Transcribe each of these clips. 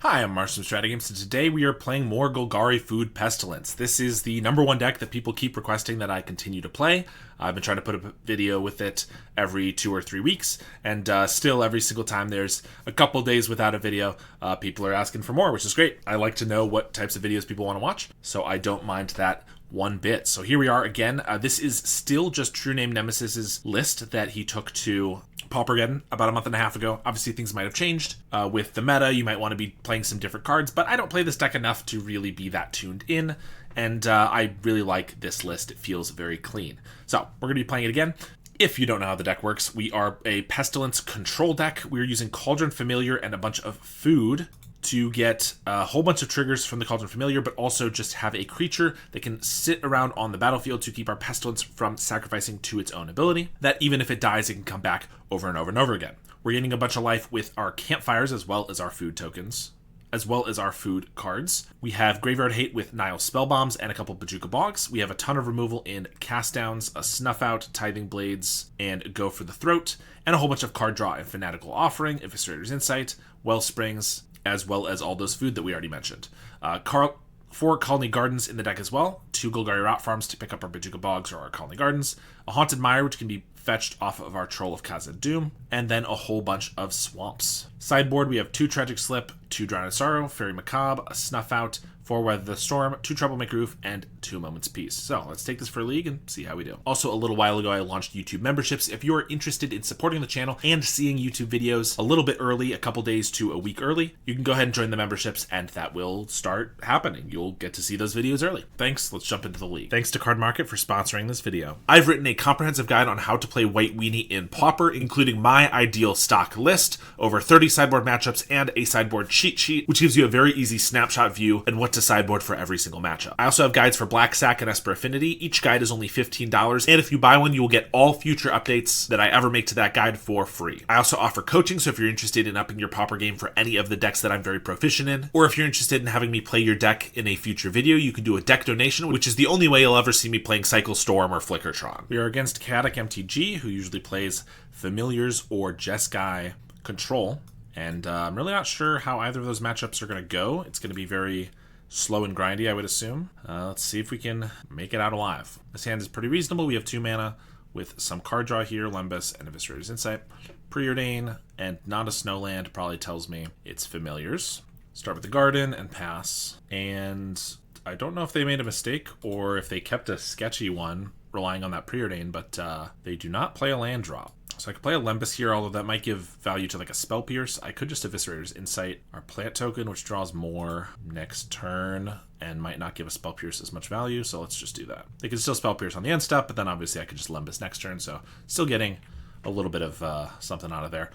Hi, I'm Mars from StrataGames, and today we are playing more Golgari Food Pestilence. This is the number one deck that people keep requesting that I continue to play. I've been trying to put a video with it every 2 or 3 weeks, and still every single time there's a couple days without a video, people are asking for more, which is great. I like to know what types of videos people want to watch, so I don't mind that one bit. So here we are again. This is still just True Name Nemesis's list that he took to Pauper again about a month and a half ago. Obviously things might have changed with the meta. You might want to be playing some different cards, but I don't play this deck enough to really be that tuned in, and I really like this list. It feels very clean. So we're going to be playing it again. If you don't know how the deck works, we are a Pestilence control deck. We're using Cauldron Familiar and a bunch of food to get a whole bunch of triggers from the Cauldron Familiar, but also just have a creature that can sit around on the battlefield to keep our Pestilence from sacrificing to its own ability, that even if it dies, it can come back over and over and over again. We're gaining a bunch of life with our campfires as well as our food tokens, as well as our food cards. We have Graveyard Hate with Nile Spellbombs and a couple Bajuka Bogs. We have a ton of removal in Cast Downs, a Snuff Out, Tithing Blades, and Go for the Throat, and a whole bunch of card draw and Fanatical Offering, Eviscerator's Insight, Wellsprings, as well as all those food that we already mentioned. 4 Colony Gardens in the deck as well, 2 Golgari Rot Farms to pick up our Bajuka Bogs or our Colony Gardens, a Haunted Mire which can be fetched off of our Troll of Khazad Doom, and then a whole bunch of swamps. Sideboard, we have 2 Tragic Slip, 2 Drown in Sorrow, Fairy Macabre, a Snuff Out, 4 Weather the Storm, 2 Troublemaker Roof, and 2 Moment's Peace. So let's take this for a league and see how we do. Also, a little while ago, I launched YouTube memberships. If you're interested in supporting the channel and seeing YouTube videos a little bit early, a couple days to a week early, you can go ahead and join the memberships, and that will start happening. You'll get to see those videos early. Thanks. Let's jump into the league. Thanks to Card Market for sponsoring this video. I've written a comprehensive guide on how to play White Weenie in Pauper, including my ideal stock list, over 30 sideboard matchups, and a sideboard cheat sheet, which gives you a very easy snapshot view and what to sideboard for every single matchup. I also have guides for Black Sack and Esper Affinity. Each guide is only $15, and if you buy one, you will get all future updates that I ever make to that guide for free. I also offer coaching, so if you're interested in upping your Pauper game for any of the decks that I'm very proficient in, or if you're interested in having me play your deck in a future video, you can do a deck donation, which is the only way you'll ever see me playing Cycle Storm or Flickertron. We are against Pauper MTG, who usually plays Familiars or Jeskai Control, and I'm really not sure how either of those matchups are going to go. It's going to be very slow and grindy, I would assume. Let's see if we can make it out alive. This hand is pretty reasonable. We have 2 mana with some card draw here, Lembas and Eviscerator's Insight. Preordain and not a Snowland probably tells me it's Familiars. Start with the Garden and pass. And I don't know if they made a mistake or if they kept a sketchy one relying on that Preordain, but they do not play a land drop. So I could play a Lembas here, although that might give value to like a Spell Pierce. I could just Eviscerator's Insight, our plant token, which draws more next turn and might not give a Spell Pierce as much value, so let's just do that. They could still Spell Pierce on the end step, but then obviously I could just Lembas next turn, so still getting a little bit of something out of there.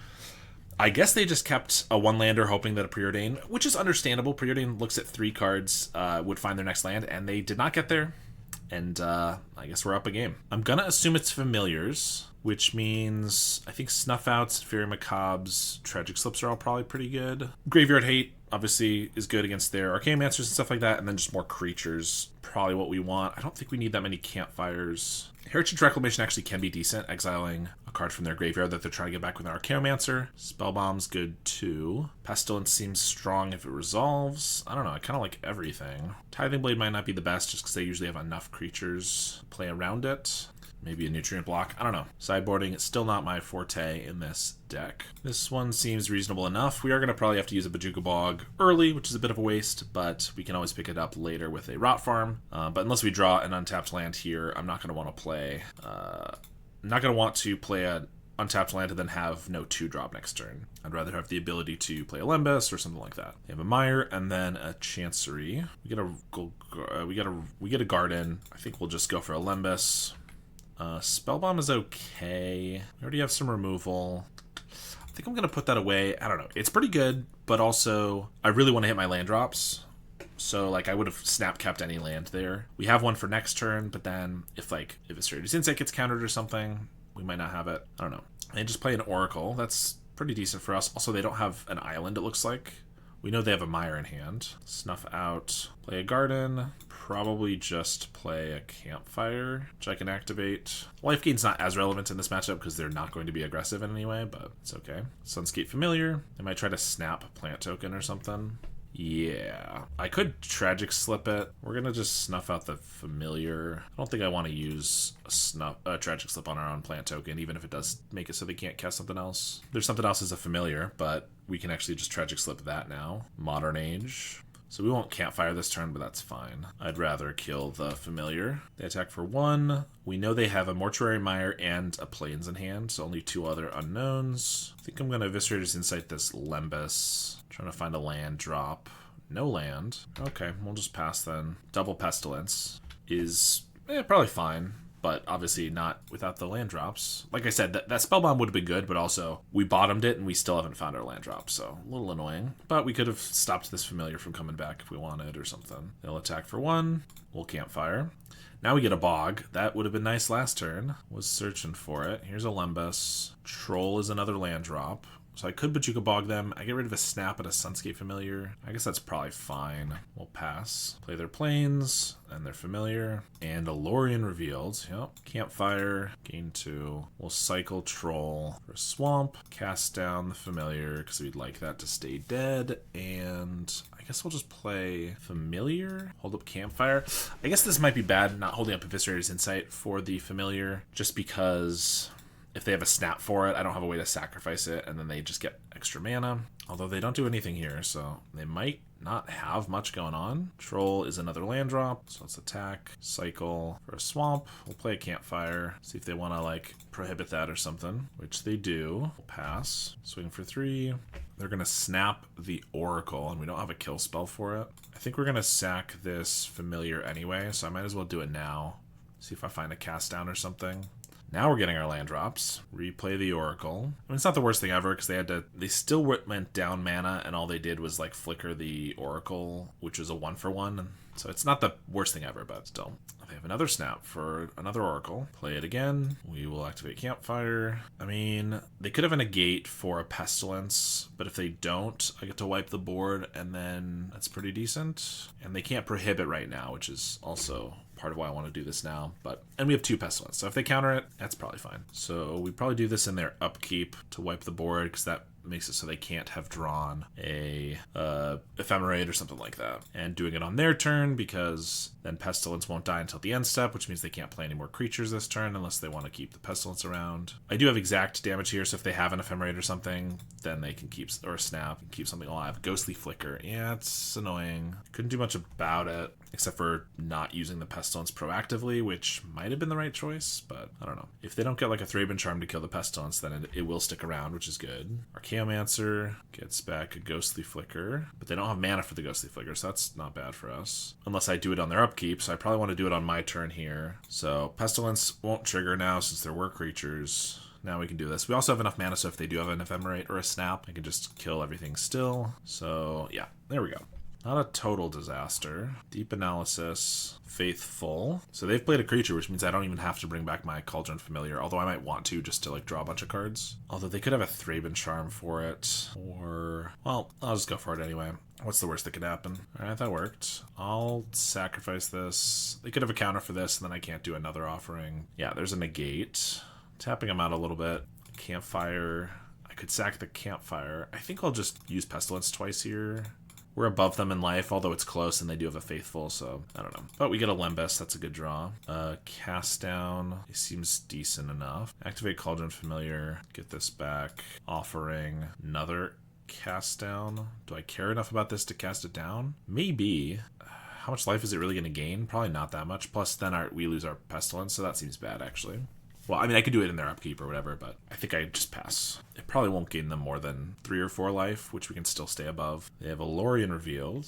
I guess they just kept a 1-lander hoping that a Preordain, which is understandable. Preordain looks at 3 cards, would find their next land, and they did not get there. And I guess we're up a game. I'm going to assume it's Familiars, which means I think Snuff Outs, Fairy Macabres, Tragic Slips are all probably pretty good. Graveyard Hate obviously is good against their Archaeomancers and stuff like that, and then just more creatures, probably what we want. I don't think we need that many Campfires. Heritage Reclamation actually can be decent, exiling a card from their graveyard that they're trying to get back with their Archaeomancer. Spellbomb's good too. Pestilence seems strong if it resolves. I don't know, I kind of like everything. Tithing Blade might not be the best just because they usually have enough creatures to play around it. Maybe a nutrient block. I don't know. Sideboarding is still not my forte in this deck. This one seems reasonable enough. We are going to probably have to use a Bajuka Bog early, which is a bit of a waste, but we can always pick it up later with a Rot Farm. But unless we draw an untapped land here, I'm not going to want to play... I'm not going to want to play an untapped land and then have no 2-drop next turn. I'd rather have the ability to play a Lembas or something like that. We have a Mire and then a Chancery. We get a Garden. I think we'll just go for a Lembas. Spellbomb is okay. We already have some removal. I think I'm going to put that away. I don't know. It's pretty good, but also I really want to hit my land drops. So, like, I would have snap kept any land there. We have one for next turn, but then if, like, Eviscerator's Insight gets countered or something, we might not have it. I don't know. And just play an Oracle. That's pretty decent for us. Also, they don't have an island, it looks like. We know they have a Mire in hand. Snuff Out. Play a Garden. Probably just play a Campfire, which I can activate. Life Gain's not as relevant in this matchup because they're not going to be aggressive in any way, but it's okay. Sunscape Familiar. They might try to snap Plant Token or something. Yeah, I could Tragic Slip it. We're gonna just snuff out the Familiar. I don't think I want to use a Tragic Slip on our own plant token, even if it does make it so they can't cast something else. There's something else as a Familiar, but we can actually just Tragic Slip that now. Modern Age. So we won't Campfire this turn, but that's fine. I'd rather kill the Familiar. They attack for 1. We know they have a Mortuary Mire and a Plains in hand, so only 2 other unknowns. I think I'm going to Eviscerator's Insight this Lembas. Trying to find a land drop. No land. Okay, we'll just pass then. Double Pestilence is probably fine, but obviously not without the land drops. Like I said, that Spellbomb would have been good, but also we bottomed it and we still haven't found our land drops, so a little annoying. But we could have stopped this Familiar from coming back if we wanted or something. They'll attack for 1. We'll Campfire. Now we get a Bog. That would have been nice last turn. Was searching for it. Here's a Lembas. Troll is another land drop. So I could Bojuka Bog them. I get rid of a Snap and a Sunscape Familiar. I guess that's probably fine. We'll pass. Play their Plains and their Familiar. And a Lorien Revealed. Yep. Campfire. Gain 2. We'll cycle Troll for a Swamp. Cast down the Familiar because we'd like that to stay dead. And I guess we'll just play Familiar. Hold up Campfire. I guess this might be bad not holding up Eviscerator's Insight for the Familiar just because if they have a Snap for it, I don't have a way to sacrifice it, and then they just get extra mana. Although they don't do anything here, so they might not have much going on. Troll is another land drop, so let's attack. Cycle for a Swamp. We'll play a Campfire, see if they want to, like, prohibit that or something, which they do. We'll pass. Swing for 3. They're going to Snap the Oracle, and we don't have a kill spell for it. I think we're going to sack this Familiar anyway, so I might as well do it now. See if I find a cast down or something. Now we're getting our land drops. Replay the Oracle. I mean, it's not the worst thing ever because they still went down mana and all they did was like flicker the Oracle, which is a 1-for-1. So it's not the worst thing ever, but still. They have another Snap for another Oracle. Play it again. We will activate Campfire. I mean, they could have a Negate for a Pestilence, but if they don't, I get to wipe the board and then that's pretty decent. And they can't prohibit right now, which is also part of why I want to do this now. And we have 2 Pestilence, so if they counter it, that's probably fine. So we probably do this in their upkeep to wipe the board because that makes it so they can't have drawn a Ephemerate or something like that. And doing it on their turn because then Pestilence won't die until the end step, which means they can't play any more creatures this turn unless they want to keep the Pestilence around. I do have exact damage here, so if they have an Ephemerate or something, then they can keep, or a Snap, and keep something alive. Ghostly Flicker. Yeah, it's annoying. Couldn't do much about it, except for not using the Pestilence proactively, which might have been the right choice, but I don't know. If they don't get like a Thraben Charm to kill the Pestilence, then it will stick around, which is good. Archaeomancer gets back a Ghostly Flicker, but they don't have mana for the Ghostly Flicker, so that's not bad for us. Unless I do it on their upkeep, so I probably want to do it on my turn here. So Pestilence won't trigger now since there were creatures. Now we can do this. We also have enough mana, so if they do have an Ephemerate or a Snap, I can just kill everything still. So yeah, there we go. Not a total disaster. Deep Analysis, Faithful. So they've played a creature, which means I don't even have to bring back my Cauldron Familiar, although I might want to just to like draw a bunch of cards. Although they could have a Thraben Charm for it, or, well, I'll just go for it anyway. What's the worst that could happen? Alright, that worked. I'll sacrifice this. They could have a counter for this, and then I can't do another offering. Yeah, there's a Negate. Tapping them out a little bit. Campfire. I could sack the Campfire. I think I'll just use Pestilence twice here. We're above them in life, although it's close and they do have a Faithful, so I don't know. But we get a Lembas, that's a good draw. Cast down, it seems decent enough. Activate Cauldron Familiar, get this back. Offering another cast down. Do I care enough about this to cast it down? Maybe. How much life is it really going to gain? Probably not that much. Plus, then we lose our Pestilence, so that seems bad, actually. Well, I mean, I could do it in their upkeep or whatever, but I think I just pass. It probably won't gain them more than 3 or 4 life, which we can still stay above. They have a Lorien Revealed.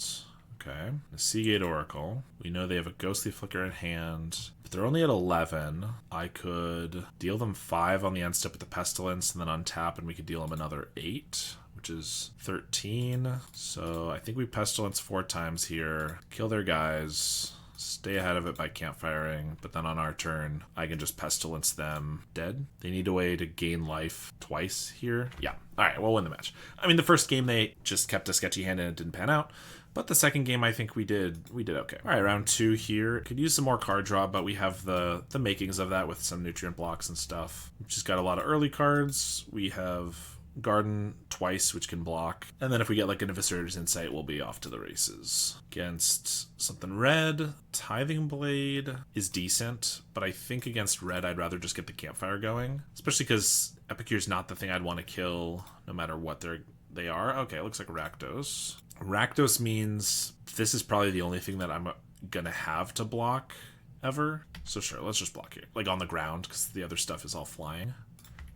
Okay. A Seagate Oracle. We know they have a Ghostly Flicker in hand. But they're only at 11. I could deal them 5 on the end step with the Pestilence, and then untap, and we could deal them another 8, which is 13. So I think we Pestilence 4 times here. Kill their guys. Stay ahead of it by campfiring, but then on our turn, I can just Pestilence them dead. They need a way to gain life twice here. Yeah. All right, we'll win the match. I mean, the first game, they just kept a sketchy hand and it didn't pan out. But the second game, I think we did okay. All right, round 2 here. Could use some more card draw, but we have the makings of that with some nutrient blocks and stuff. We've just got a lot of early cards. We have Garden twice, which can block. And then if we get like an Eviscerator's Insight, we'll be off to the races. Against something red, Tithing Blade is decent, but I think against red, I'd rather just get the Campfire going. Especially because Epicure's not the thing I'd want to kill, no matter what they are. Okay, it looks like Rakdos. Rakdos means this is probably the only thing that I'm gonna have to block ever. So sure, let's just block here. Like on the ground, because the other stuff is all flying.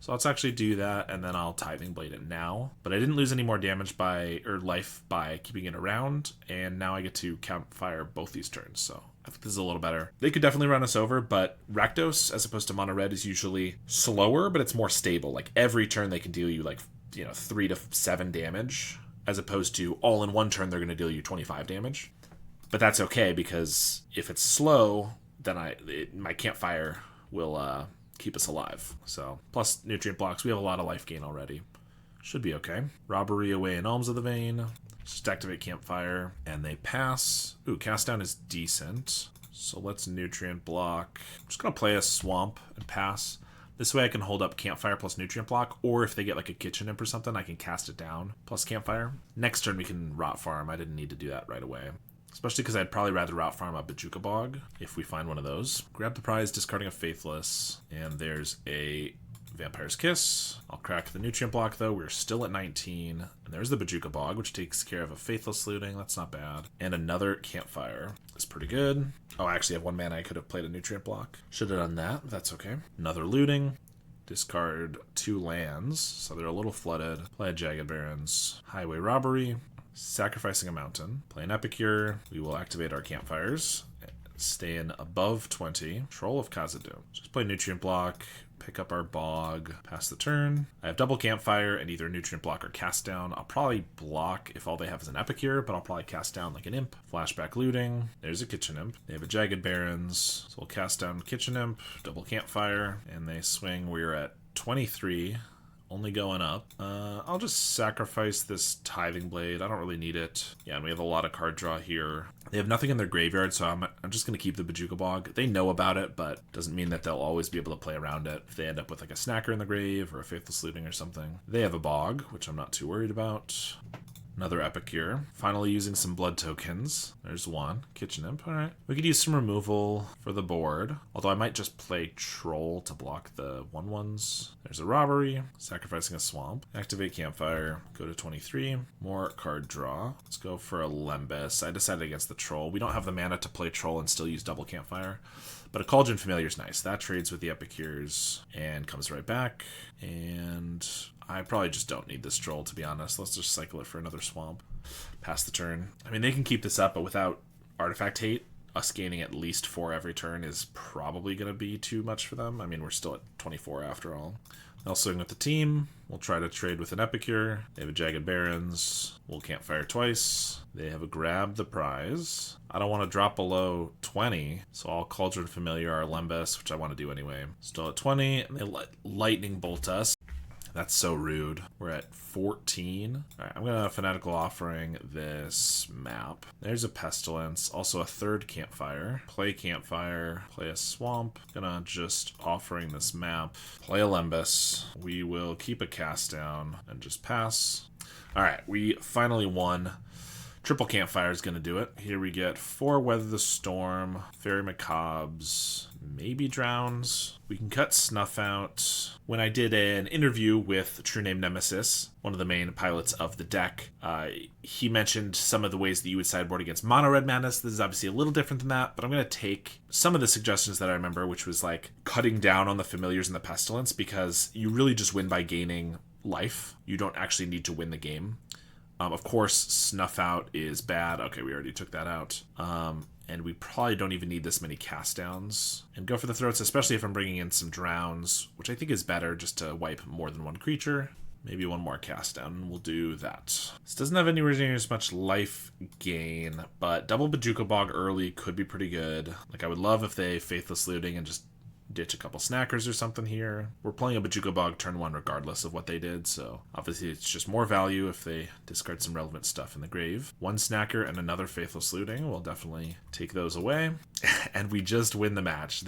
So let's actually do that, and then I'll Tithing Blade it now. But I didn't lose any more damage or life by keeping it around, and now I get to Campfire both these turns, so I think this is a little better. They could definitely run us over, but Rakdos, as opposed to Mono Red, is usually slower, but it's more stable. Like every turn they can deal you 3 to 7 damage, as opposed to all in one turn they're going to deal you 25 damage. But that's okay, because if it's slow, then my Campfire will keep us alive. So plus nutrient blocks, we have a lot of life gain already. Should be okay. Robbery away in Alms of the Vein. Just activate Campfire, and they pass. Ooh, Cast Down is decent. So let's nutrient block. I'm just gonna play a Swamp and pass. This way I can hold up Campfire plus nutrient block, or if they get like a Kitchen Imp or something, I can cast it down plus Campfire. Next turn we can Rot Farm. I didn't need to do that right away. Especially because I'd probably rather Rot Farm a Bojuka Bog if we find one of those. Grab the prize, discarding a Faithless. And there's a Vampire's Kiss. I'll crack the Nutrient Block though. We're still at 19. And there's the Bojuka Bog, which takes care of a Faithless looting. That's not bad. And another Campfire. That's pretty good. Oh, I actually have 1 mana. I could have played a Nutrient Block. Should have done that. That's okay. Another looting. Discard 2 lands. So they're a little flooded. Play a Jagged Barrens. Highway Robbery. Sacrificing a mountain. Play an Epicure. We will activate our Campfires. Stay in above 20. Troll of Khazad-dûm. Just play Nutrient Block. Pick up our Bog. Pass the turn. I have double Campfire and either Nutrient Block or Cast Down. I'll probably block if all they have is an Epicure, but I'll probably cast down like an Imp. Flashback Looting. There's a Kitchen Imp. They have a Jagged Barrens. So we'll cast down Kitchen Imp. Double Campfire. And they swing. We're at 23. Only going up. I'll just sacrifice this Tithing Blade. I don't really need it. Yeah, and we have a lot of card draw here. They have nothing in their graveyard, so I'm just going to keep the Bojuka Bog. They know about it, but doesn't mean that they'll always be able to play around it. If they end up with like a Snacker in the grave or a Faithless Looting or something. They have a Bog, which I'm not too worried about. Another Epicure. Finally using some blood tokens. There's one. Kitchen Imp. Alright. We could use some removal for the board. Although I might just play Troll to block the 1/1s. There's a Robbery. Sacrificing a Swamp. Activate Campfire. Go to 23. More card draw. Let's go for a Lembas. I decided against the Troll. We don't have the mana to play Troll and still use double Campfire. But a Cauldron Familiar is nice. That trades with the Epicures and comes right back. And I probably just don't need this Troll, to be honest. Let's just cycle it for another Swamp. Pass the turn. I mean, they can keep this up, but without Artifact Hate, us gaining at least 4 every turn is probably going to be too much for them. I mean, we're still at 24 after all. They'll swing with the team. We'll try to trade with an Epicure. They have a Jagged Barrens. We'll Campfire twice. They have a Grab the Prize. I don't want to drop below 20, so I'll Cauldron Familiar our Lembas, which I want to do anyway. Still at 20, and they Lightning Bolt us. That's so rude. We're at 14. All right, I'm going to Fanatical Offering this map. There's a Pestilence. Also a third Campfire. Play Campfire. Play a Swamp. Gonna just Offering this map. Play a Lembas. We will keep a Cast Down and just pass. All right, we finally won. Triple Campfire is going to do it. Here we get 4 Weather the Storm, Fairy Macabres, maybe Drowns. We can cut Snuff out. When I did an interview with True Name Nemesis, one of the main pilots of the deck, he mentioned some of the ways that you would sideboard against Mono Red Madness. This is obviously a little different than that, but I'm going to take some of the suggestions that I remember, which was like cutting down on the Familiars and the Pestilence, because you really just win by gaining life. You don't actually need to win the game. Of course, Snuff Out is bad. Okay, we already took that out. And we probably don't even need this many Cast Downs. And go for the Throats, especially if I'm bringing in some Drowns, which I think is better just to wipe more than one creature. Maybe one more Cast Down, and we'll do that. This doesn't have anywhere near as much life gain, but double Bojuka Bog early could be pretty good. Like, I would love if they Faithless Looting and just ditch a couple Snackers or something here. We're playing a Bojuka Bog turn 1 regardless of what they did, so obviously it's just more value if they discard some relevant stuff in the grave. 1 Snacker and another Faithless Looting. We'll definitely take those away. And we just win the match.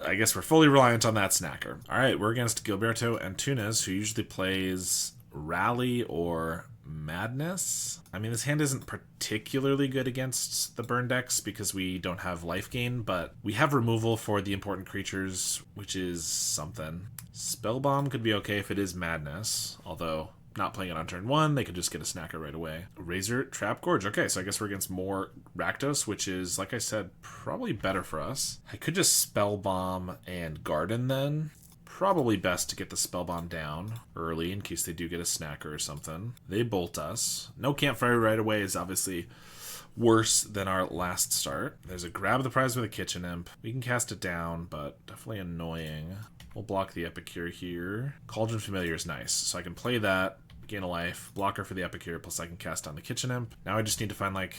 I guess we're fully reliant on that snacker. All right, we're against Gilberto Antunes, who usually plays Rally or Madness. I mean, this hand isn't particularly good against the burn decks because we don't have life gain, but we have removal for the important creatures, which is something. Spellbomb could be okay if it is Madness, although not playing it on turn 1, they could just get a snacker right away. Razor, Trap, Gorge. Okay, so I guess we're against more Rakdos, which is, like I said, probably better for us. I could just Spellbomb and Garden then. Probably best to get the Spellbomb down early in case they do get a snacker or something. They bolt us. No Campfire right away is obviously worse than our last start. There's a Grab the Prize with a Kitchen Imp. We can cast it down, but definitely annoying. We'll block the Epicure here. Cauldron Familiar is nice, so I can play that, gain a life, blocker for the Epicure, plus I can cast on the Kitchen Imp. Now I just need to find, like,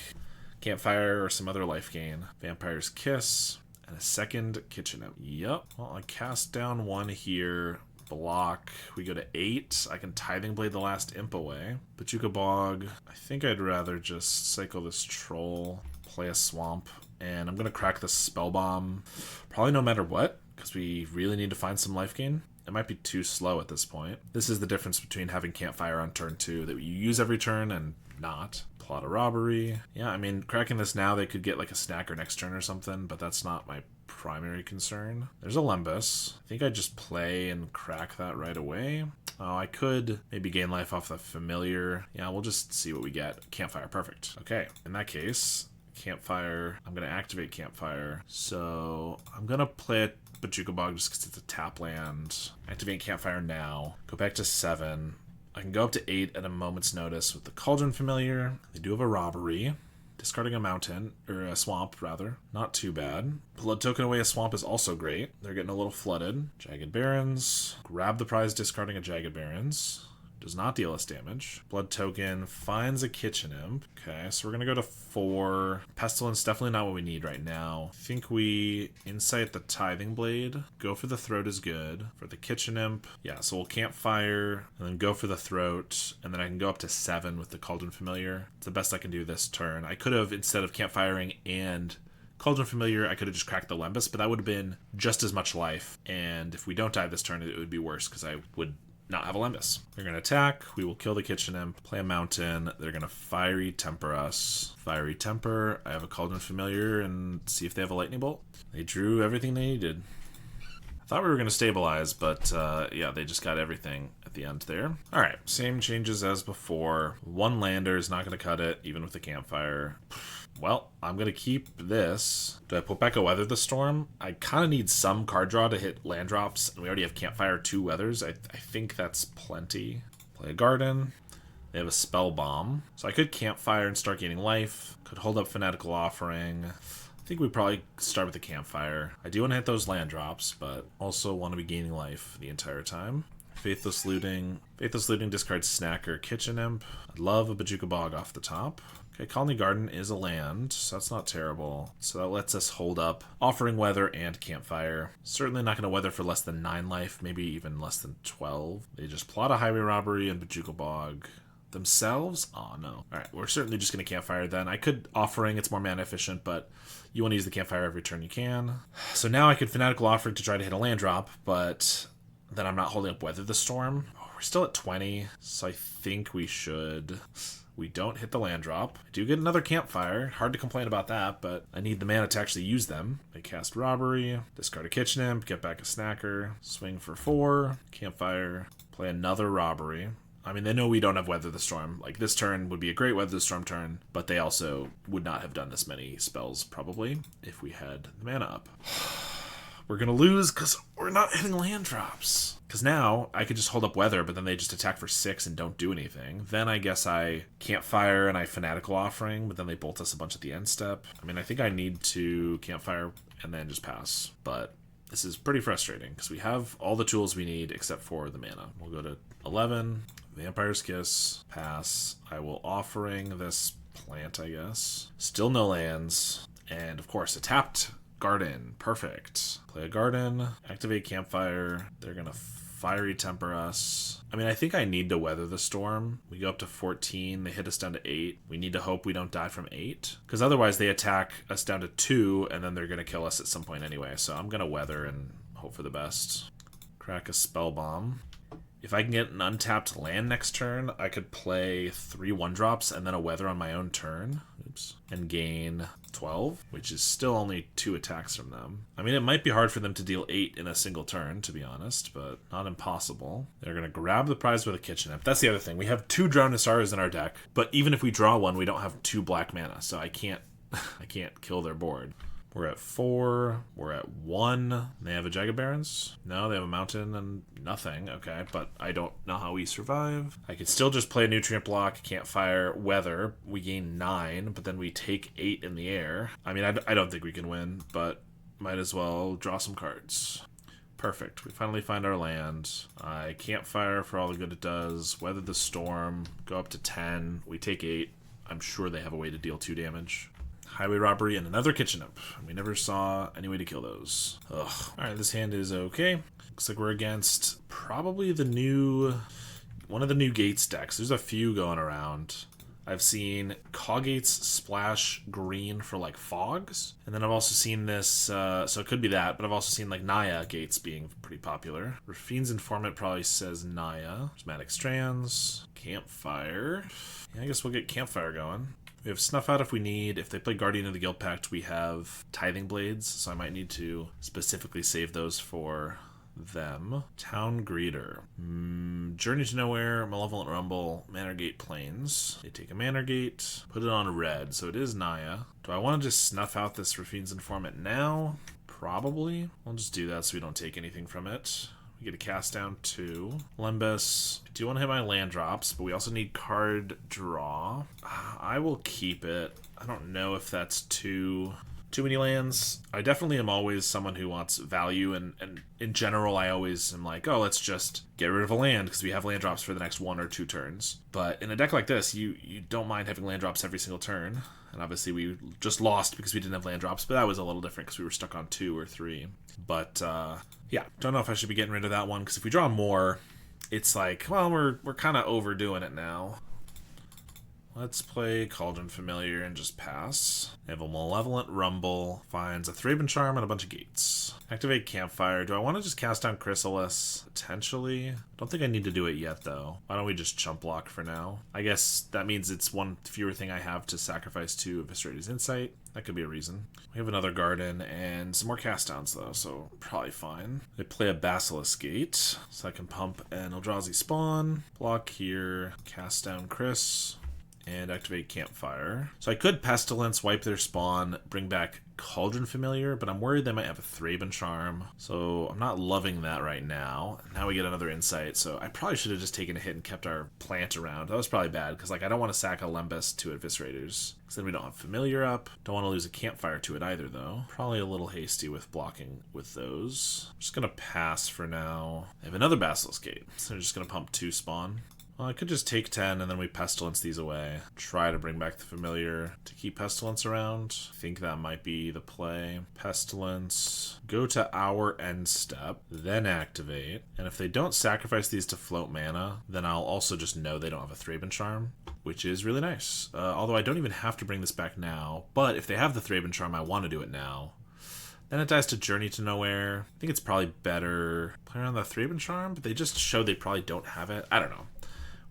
Campfire or some other life gain. Vampire's Kiss, and a second Kitchen Imp. Yep. Well, I cast down 1 here, block. We go to 8. I can Tithing Blade the last Imp away. Pachuca Bog. I think I'd rather just cycle this Troll, play a Swamp, and I'm going to crack the Spellbomb, probably no matter what, because we really need to find some life gain. It might be too slow at this point. This is the difference between having Campfire on turn 2 that you use every turn and not. Plot a Robbery. Yeah, I mean, cracking this now, they could get like a snacker next turn or something, but that's not my primary concern. There's a Lembus. I think I'd just play and crack that right away. Oh, I could maybe gain life off the Familiar. Yeah, we'll just see what we get. Campfire, perfect. Okay, in that case, Campfire, I'm going to activate Campfire. So I'm going to play it Pachuca Bog just because it's a tap land. Activate Campfire now. Go back to 7. I can go up to 8 at a moment's notice with the Cauldron Familiar. They do have a Robbery. Discarding a mountain, or a swamp, rather. Not too bad. Blood Token away a swamp is also great. They're getting a little flooded. Jagged Barrens. Grab the prize, discarding a Jagged Barrens. Does not deal us damage. Blood Token finds a Kitchen Imp. Okay, so we're going to go to 4. Pestilence, definitely not what we need right now. I think we Insight the Tithing Blade. Go for the Throat is good. For the Kitchen Imp, yeah, so we'll Campfire, and then go for the Throat, and then I can go up to 7 with the Cauldron Familiar. It's the best I can do this turn. I could have, instead of Campfiring and Cauldron Familiar, I could have just cracked the Lembus, but that would have been just as much life, and if we don't die this turn, it would be worse, because I would not have a Lembus. They're going to attack. We will kill the Kitchen Imp, play a mountain. They're going to Fiery Temper us. Fiery Temper. I have a Cauldron Familiar and see if they have a Lightning Bolt. They drew everything they needed. I thought we were going to stabilize, but yeah, they just got everything at the end there. All right, same changes as before. 1 lander is not going to cut it, even with the Campfire. Well, I'm going to keep this. Do I put back a Weather the Storm? I kind of need some card draw to hit land drops, and we already have Campfire 2 Weathers. I think that's plenty. Play a Garden. They have a Spell Bomb. So I could Campfire and start gaining life. Could hold up Fanatical Offering. I think we probably start with the Campfire. I do want to hit those land drops, but also want to be gaining life the entire time. Faithless Looting. Faithless Looting discards Snacker, Kitchen Imp. I'd love a Pachuca Bog off the top. Okay, Colony Garden is a land, so that's not terrible. So that lets us hold up Offering Weather and Campfire. Certainly not going to weather for less than 9 life, maybe even less than 12. They just plot a Highway Robbery and Pachuca Bog themselves? Oh, no. Alright, we're certainly just going to Campfire then. I could Offering, it's more mana efficient, but you want to use the Campfire every turn you can. So now I could Fanatical Offering to try to hit a land drop, but then I'm not holding up Weather the Storm. Oh, we're still at 20, so I think we should. We don't hit the land drop. I do get another Campfire. Hard to complain about that, but I need the mana to actually use them. They cast Robbery, discard a Kitchen Imp, get back a Snacker, swing for 4, Campfire, play another Robbery. I mean, they know we don't have Weather the Storm. Like, this turn would be a great Weather the Storm turn, but they also would not have done this many spells, probably, if we had the mana up. We're going to lose because we're not hitting land drops. Because now I could just hold up Weather, but then they just attack for 6 and don't do anything. Then I guess I Campfire and I Fanatical Offering, but then they bolt us a bunch at the end step. I mean, I think I need to Campfire and then just pass. But this is pretty frustrating because we have all the tools we need except for the mana. We'll go to 11, Vampire's Kiss, pass. I will Offering this plant, I guess. Still no lands. And of course, a tapped Garden. Perfect. Play a Garden. Activate Campfire. They're going to Fiery Temper us. I mean, I think I need to weather the storm. We go up to 14. They hit us down to 8. We need to hope we don't die from 8. Because otherwise they attack us down to 2, and then they're going to kill us at some point anyway. So I'm going to weather and hope for the best. Crack a Spell Bomb. If I can get an untapped land next turn, I could play 3 1-drops and then a weather on my own turn. Oops. And gain 12, which is still only 2 attacks from them. I mean, it might be hard for them to deal 8 in a single turn, to be honest, but not impossible. They're going to grab the prize with a Kitchen Imp. That's the other thing. We have 2 Drowned Nasaras in our deck, but even if we draw one, we don't have 2 black mana, so I can't kill their board. We're at 4. We're at 1. They have a Jagged Barrens? No, they have a mountain and nothing. Okay, but I don't know how we survive. I could still just play a Nutrient Block, Campfire, Weather. We gain 9, but then we take 8 in the air. I mean, I don't think we can win, but might as well draw some cards. Perfect. We finally find our land. I Campfire for all the good it does. Weather the Storm. Go up to 10. We take 8. I'm sure they have a way to deal 2 damage. Highway Robbery, and another Kitchen Imp. We never saw any way to kill those. Ugh. Alright, this hand is okay. Looks like we're against probably one of the new Gates decks. There's a few going around. I've seen Cawgates splash green for like fogs. And then I've also seen this, so it could be that, but I've also seen like Naya Gates being pretty popular. Rafine's Informant probably says Naya. Prismatic Strands. Campfire. Yeah, I guess we'll get Campfire going. We have Snuff Out if we need. If they play Guardian of the Guild Pact, we have Tithing Blades, so I might need to specifically save those for them. Town Greeter. Journey to Nowhere, Malevolent Rumble, Manorgate Plains. They take a Manorgate, put it on red, so it is Naya. Do I want to just snuff out this Rafine's Informant now? Probably. I'll just do that so we don't take anything from it. We get a cast down 2. Limbus. I do want to hit my land drops, but we also need card draw. I will keep it. I don't know if that's too many lands. I definitely am always someone who wants value, and in general, I always am like, oh, let's just get rid of a land because we have land drops for the next 1 or 2 turns. But in a deck like this, you don't mind having land drops every single turn. And obviously we just lost because we didn't have land drops, but that was a little different because we were stuck on 2 or 3. But yeah, don't know if I should be getting rid of that one because if we draw more, it's like, well, we're kind of overdoing it now. Let's play Cauldron Familiar and just pass. They have a Malevolent Rumble, finds a Thraben Charm and a bunch of gates. Activate Campfire. Do I want to just cast down Chrysalis? Potentially. Don't think I need to do it yet, though. Why don't we just chump block for now? I guess that means it's one fewer thing I have to sacrifice to Eviscerator's Insight. That could be a reason. We have another Garden and some more cast downs, though, so probably fine. They play a Basilisk Gate, so I can pump an Eldrazi Spawn. Block here, cast down Chris. And activate Campfire. So I could Pestilence, wipe their spawn, bring back Cauldron Familiar, but I'm worried they might have a Thraben Charm. So I'm not loving that right now. Now we get another Insight, so I probably should have just taken a hit and kept our plant around. That was probably bad, because like I don't want to sack a Lembas to Eviscerators, because then we don't have Familiar up. Don't want to lose a Campfire to it either, though. Probably a little hasty with blocking with those. I'm just going to pass for now. I have another Basilisk Gate, so I'm just going to pump 2 spawn. Well, I could just take 10 and then we Pestilence these away. Try to bring back the Familiar to keep Pestilence around. I think that might be the play. Pestilence. Go to our end step, then activate. And if they don't sacrifice these to float mana, then I'll also just know they don't have a Thraben Charm, which is really nice. Although I don't even have to bring this back now. But if they have the Thraben Charm, I want to do it now. Then it dies to Journey to Nowhere. I think it's probably better play around the Thraben Charm, but they just showed they probably don't have it. I don't know.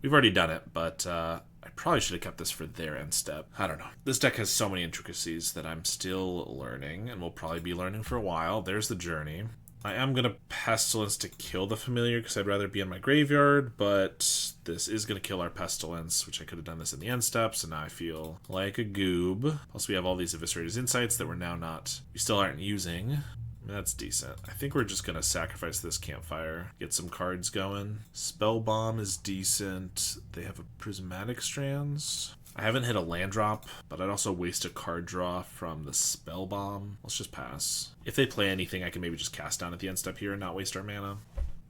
We've already done it, but I probably should have kept this for their end step. I don't know. This deck has so many intricacies that I'm still learning, and will probably be learning for a while. There's the Journey. I am going to Pestilence to kill the Familiar, because I'd rather be in my graveyard, but this is going to kill our Pestilence, which I could have done this in the end step, so now I feel like a goob. Plus we have all these Eviscerator's Insights that we still aren't using. That's decent. I think we're just going to sacrifice this Campfire, get some cards going. Spell Bomb is decent. They have a Prismatic Strands. I haven't hit a land drop, but I'd also waste a card draw from the Spell Bomb. Let's just pass. If they play anything, I can maybe just cast down at the end step here and not waste our mana.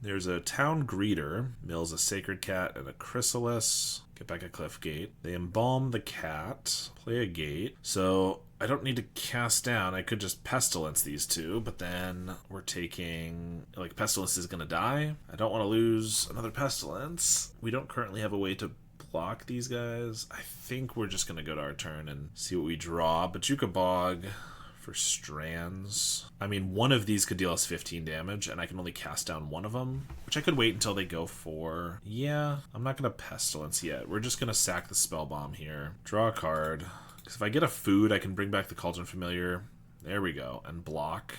There's a town greeter, mills a sacred cat and a chrysalis. Get back a cliff gate. They embalm the cat, play a gate. So I don't need to cast down. I could just pestilence these two, but then we're taking, like, pestilence is gonna die. I don't want to lose another pestilence. We don't currently have a way to block these guys. I think we're just gonna go to our turn and see what we draw. Bajuka Bog for strands. I mean, one of these could deal us 15 damage, and I can only cast down one of them, which I could wait until they go for. Yeah, I'm not gonna pestilence yet. We're just gonna sack the spell bomb here. Draw a card. Because if I get a food, I can bring back the Cauldron Familiar. There we go. And block.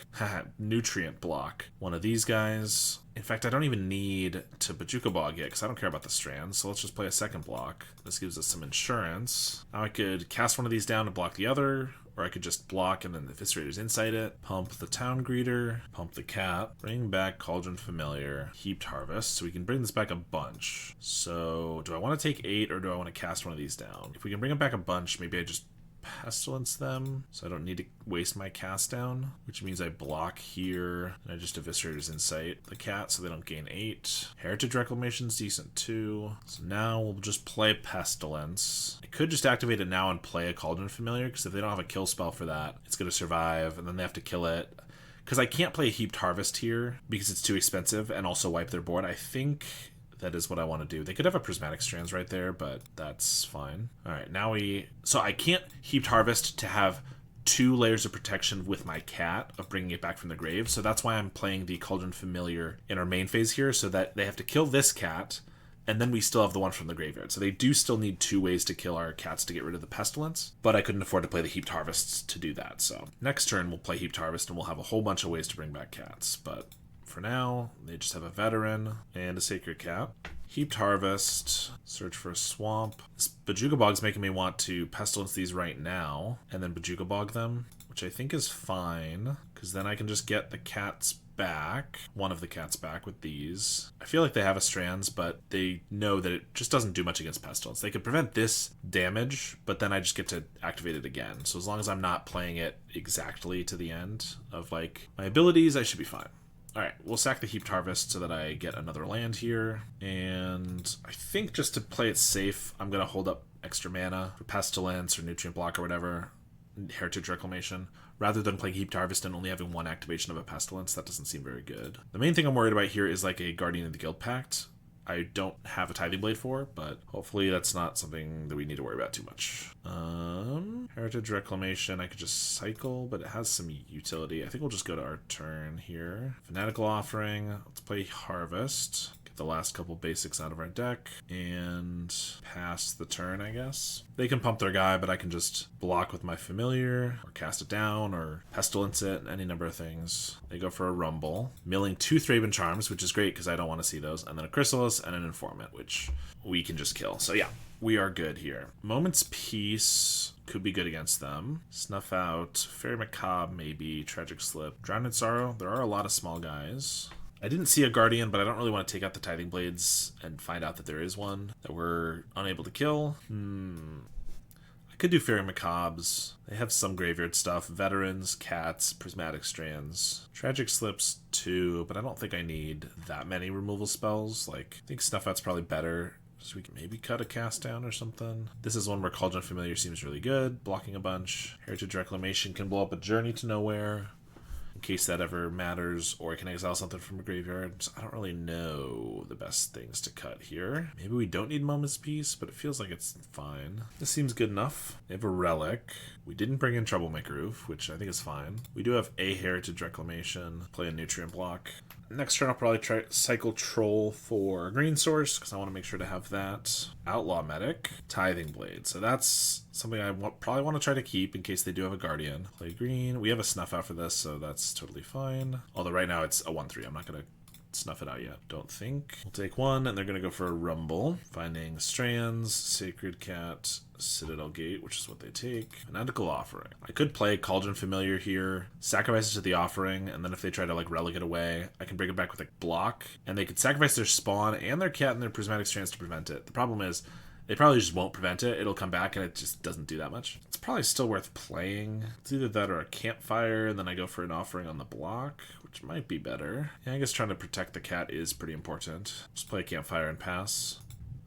Nutrient block. One of these guys. In fact, I don't even need to Bajuka Bog yet because I don't care about the strands. So let's just play a second block. This gives us some insurance. Now I could cast one of these down to block the other. Or I could just block and then the Eviscerator's inside it. Pump the Town Greeter. Pump the cat. Bring back Cauldron Familiar. Heaped Harvest. So we can bring this back a bunch. So do I want to take 8 or do I want to cast one of these down? If we can bring it back a bunch, maybe I just pestilence them so I don't need to waste my cast down, which means I block here and I just Eviscerator's Insight the cat so they don't gain 8. Heritage Reclamation's decent too. So now we'll just play Pestilence. I could just activate it now and play a Cauldron Familiar because if they don't have a kill spell for that, it's going to survive and then they have to kill it. Because I can't play Heaped Harvest here because it's too expensive and also wipe their board. I think that is what I want to do. They could have a Prismatic Strands right there, but that's fine. All right, now so I can't Heaped Harvest to have 2 layers of protection with my cat of bringing it back from the grave. So that's why I'm playing the Cauldron Familiar in our main phase here so that they have to kill this cat and then we still have the one from the graveyard. So they do still need 2 ways to kill our cats to get rid of the Pestilence, but I couldn't afford to play the Heaped Harvests to do that. So next turn we'll play Heaped Harvest and we'll have a whole bunch of ways to bring back cats, but for now, they just have a Veteran and a Sacred Cat. Heaped Harvest, search for a swamp. This Bajuka Bog's making me want to Pestilence these right now, and then Bajuka Bog them, which I think is fine, because then I can just get the cats back, one of the cats back with these. I feel like they have a Strands, but they know that it just doesn't do much against Pestilence. They could prevent this damage, but then I just get to activate it again. So as long as I'm not playing it exactly to the end of, like, my abilities, I should be fine. Alright, we'll sack the Heaped Harvest so that I get another land here. And I think just to play it safe, I'm going to hold up extra mana for Pestilence or Nutrient Block or whatever, Heritage Reclamation, rather than playing Heaped Harvest and only having 1 activation of a Pestilence. That doesn't seem very good. The main thing I'm worried about here is like a Guardian of the Guild Pact. I don't have a Tithing Blade for, but hopefully that's not something that we need to worry about too much. Heritage Reclamation, I could just cycle, but it has some utility. I think we'll just go to our turn here. Fanatical Offering, let's play Harvest. Get the last couple basics out of our deck, and pass the turn, I guess. They can pump their guy, but I can just block with my Familiar, or cast it down, or Pestilence it, any number of things. They go for a Rumble. Milling 2 Thraben Charms, which is great because I don't want to see those, and then a Chrysalis and an Informant, which we can just kill. So yeah, we are good here. Moment's Peace could be good against them. Snuff Out, Fairy Macabre, maybe, Tragic Slip. Drowned in Sorrow, there are a lot of small guys. I didn't see a Guardian, but I don't really want to take out the Tithing Blades and find out that there is one that we're unable to kill. I could do Fairy Macabres. They have some graveyard stuff. Veterans, Cats, Prismatic Strands. Tragic Slips too, but I don't think I need that many removal spells. Like, I think Snuff Out's probably better. So we can maybe cut a cast down or something. This is one where Cauldron Familiar seems really good. Blocking a bunch. Heritage Reclamation can blow up a Journey to Nowhere, in case that ever matters, or I can exile something from a graveyard. So I don't really know the best things to cut here. Maybe we don't need Moment's Peace, but it feels like it's fine. This seems good enough. They have a Relic. We didn't bring in Troublemaker Roof, which I think is fine. We do have a Heritage Reclamation. Play a Nutrient Block. Next turn I'll probably try Cycle Troll for Green Source, because I want to make sure to have that. Outlaw Medic. Tithing Blade. So that's something I probably want to try to keep in case they do have a Guardian. Play green. We have a Snuff Out for this, so that's totally fine. Although right now it's a 1/3. I'm not going to snuff it out yet, don't think. We'll take 1, and they're going to go for a Rumble. Finding Strands, Sacred Cat, Citadel Gate, which is what they take. Fanatical Offering. I could play Cauldron Familiar here, sacrifice it to the Offering, and then if they try to, like, relic it away, I can bring it back with a block, and they could sacrifice their spawn and their cat and their Prismatic Strands to prevent it. The problem is They probably just won't prevent it. It'll come back and it just doesn't do that much. It's probably still worth playing. It's either that or a campfire, and then I go for an offering on the block, which might be better. Yeah, I guess trying to protect the cat is pretty important. Just play a campfire and pass.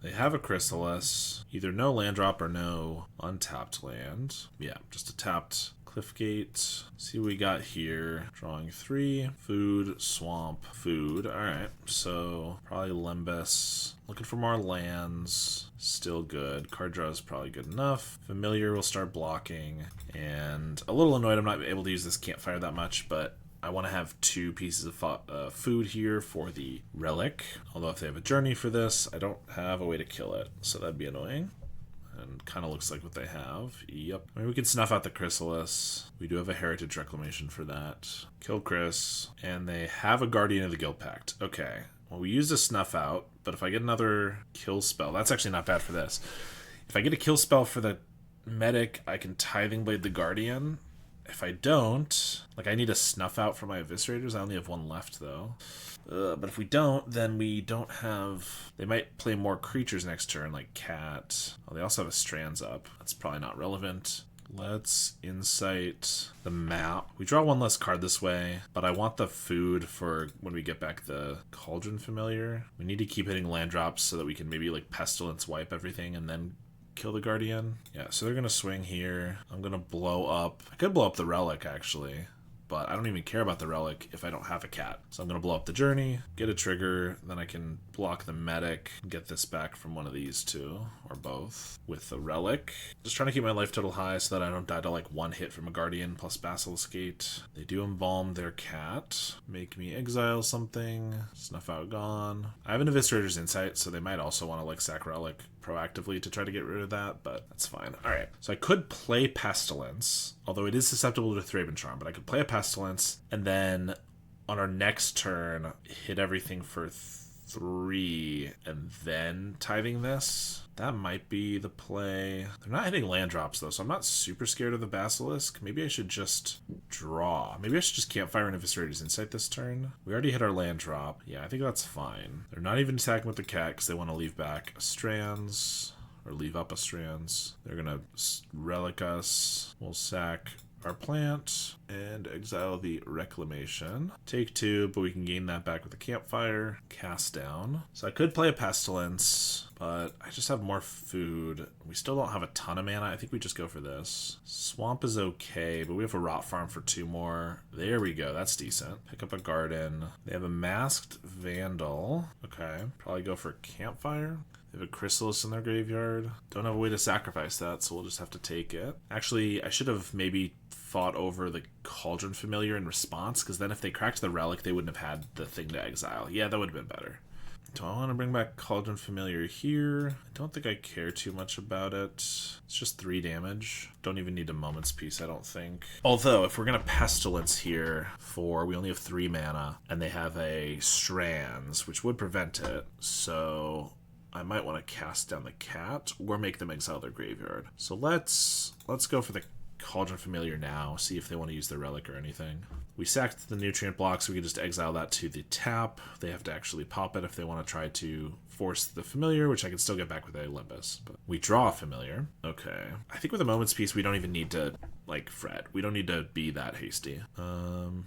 They have a Chrysalis. Either no land drop or no untapped land. Yeah, just a tapped Cliffgate. See what we got here. Drawing 3. Food, swamp, food. Alright, so probably Limbus. Looking for more lands. Still good. Card draw is probably good enough. Familiar will start blocking. And a little annoyed I'm not able to use this campfire that much, but I want to have 2 pieces of food here for the relic. Although if they have a journey for this, I don't have a way to kill it. So that'd be annoying. And kind of looks like what they have. Yep. Maybe we can snuff out the Chrysalis. We do have a Heritage Reclamation for that. Kill Chris. And they have a Guardian of the Guild Pact. Okay. Well, we used a snuff out, but if I get another kill spell, that's actually not bad for this. If I get a kill spell for the medic, I can Tithing Blade the Guardian. If I don't, like I need a snuff out for my Eviscerators. I only have 1 left though. But if we don't, then we don't have... They might play more creatures next turn, like Cat. Oh, they also have a Strands up. That's probably not relevant. Let's Insight the map. We draw 1 less card this way, but I want the food for when we get back the Cauldron Familiar. We need to keep hitting land drops so that we can maybe like Pestilence wipe everything and then kill the Guardian. Yeah, so they're going to swing here. I'm going to blow up... I could blow up the Relic, actually. But I don't even care about the Relic if I don't have a cat. So I'm going to blow up the Journey, get a trigger, then I can block the Medic, get this back from one of these 2, or both, with the Relic. Just trying to keep my life total high so that I don't die to like 1 hit from a Guardian plus Basilisk Gate. They do embalm their cat, make me exile something, snuff out gone. I have an Eviscerator's Insight, so they might also want to like sack Relic proactively to try to get rid of that, but that's fine. Alright, so I could play Pestilence, although it is susceptible to Thraben Charm, but I could play a Pestilence, and then on our next turn, hit everything for 3, and then Tithing this. That might be the play. They're not hitting land drops, though, so I'm not super scared of the Basilisk. Maybe I should just draw. Maybe I should just Campfire and Eviscerator's Insight this turn. We already hit our land drop. Yeah, I think that's fine. They're not even attacking with the cat because they want to leave back a Strands, or leave up a Strands. They're going to Relic us. We'll sack our plant and exile the Reclamation. Take 2, but we can gain that back with the Campfire. Cast down. So I could play a Pestilence, but I just have more food. We still don't have a ton of mana. I think we just go for this. Swamp is okay, but we have a Rot Farm for 2 more. There we go. That's decent. Pick up a Garden. They have a Masked Vandal. Okay. Probably go for Campfire. They have a Chrysalis in their graveyard. Don't have a way to sacrifice that, so we'll just have to take it. Actually, I should have maybe fought over the Cauldron Familiar in response, because then if they cracked the Relic, they wouldn't have had the thing to exile. Yeah, that would have been better. Do I want to bring back Cauldron Familiar here? I don't think I care too much about it. It's just 3 damage. Don't even need a Moment's Peace, I don't think. Although, if we're going to Pestilence here for... We only have 3 mana, and they have a Strands, which would prevent it, so... I might want to cast down the cat or make them exile their graveyard. So let's go for the Cauldron Familiar now, see if they want to use their Relic or anything. We sacked the Nutrient block, so we can just exile that to the tap. They have to actually pop it if they want to try to force the Familiar, which I can still get back with a Limbus. But we draw a Familiar. Okay. I think with a Moment's Peace, we don't even need to, like, fret. We don't need to be that hasty.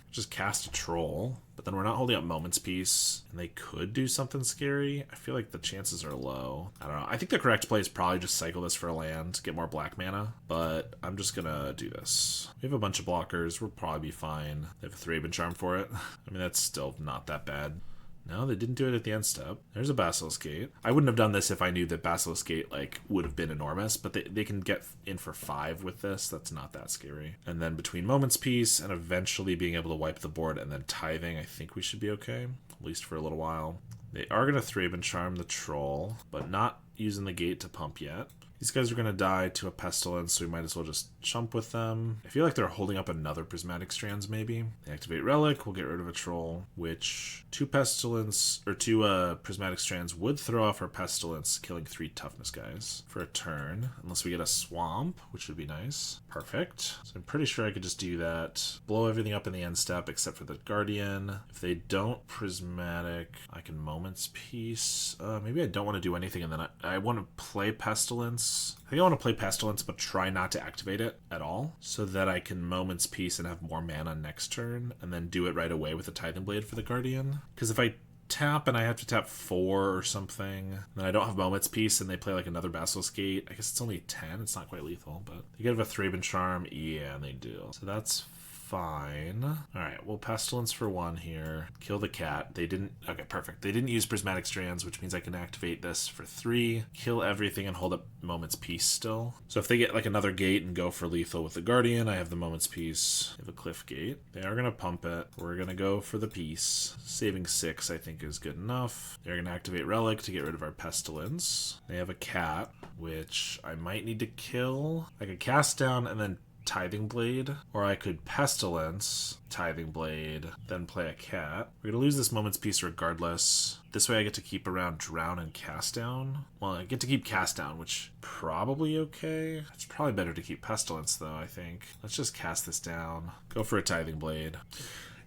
Just cast a Troll. But then we're not holding up Moment's Peace, and they could do something scary. I feel like the chances are low. I don't know. I think the correct play is probably just cycle this for a land, get more black mana, but I'm just gonna do this. We have a bunch of blockers. We'll probably be fine. They have a Thraben Charm for it. I mean, that's still not that bad. No, they didn't do it at the end step. There's a Basilisk Gate. I wouldn't have done this if I knew that Basilisk Gate, like, would have been enormous, but they can get in for 5 with this. That's not that scary. And then between Moment's Peace and eventually being able to wipe the board and then Tithing, I think we should be okay, at least for a little while. They are going to Thraben Charm the Troll, but not using the gate to pump yet. These guys are going to die to a Pestilence, so we might as well just chump with them. I feel like they're holding up another Prismatic Strands, maybe. They activate Relic, we'll get rid of a Troll, which 2 Pestilence, or 2 Prismatic Strands would throw off our Pestilence, killing 3 Toughness guys for a turn, unless we get a Swamp, which would be nice. Perfect. So I'm pretty sure I could just do that. Blow everything up in the end step except for the Guardian. If they don't Prismatic, I can Moment's Peace. Maybe I don't want to do anything, and then I want to play Pestilence. I think I want to play Pestilence, but try not to activate it at all, so that I can Moment's Peace and have more mana next turn, and then do it right away with the Tithing Blade for the Guardian. Because if I tap and I have to tap 4 or something, then I don't have Moment's Peace and they play like another Basilisk Gate. I guess it's only 10, it's not quite lethal, but they get a Thraben Charm, yeah, and they do. So that's fine. Alright, we'll Pestilence for 1 here. Kill the cat. They didn't... Okay, perfect. They didn't use Prismatic Strands, which means I can activate this for 3, kill everything, and hold up Moment's Peace still. So if they get like another gate and go for lethal with the Guardian, I have the Moment's Peace. I have a Cliff Gate. They are going to pump it. We're going to go for the Peace. Saving 6, I think, is good enough. They're going to activate Relic to get rid of our Pestilence. They have a cat, which I might need to kill. I could cast down and then Tithing Blade, or I could Pestilence, Tithing Blade, then play a cat. We're gonna lose this Moment's Peace regardless. This way I get to keep around Drown and Cast Down. Well, I get to keep Cast Down, which probably okay. It's probably better to keep Pestilence though, I think. Let's just cast this down. Go for a Tithing Blade.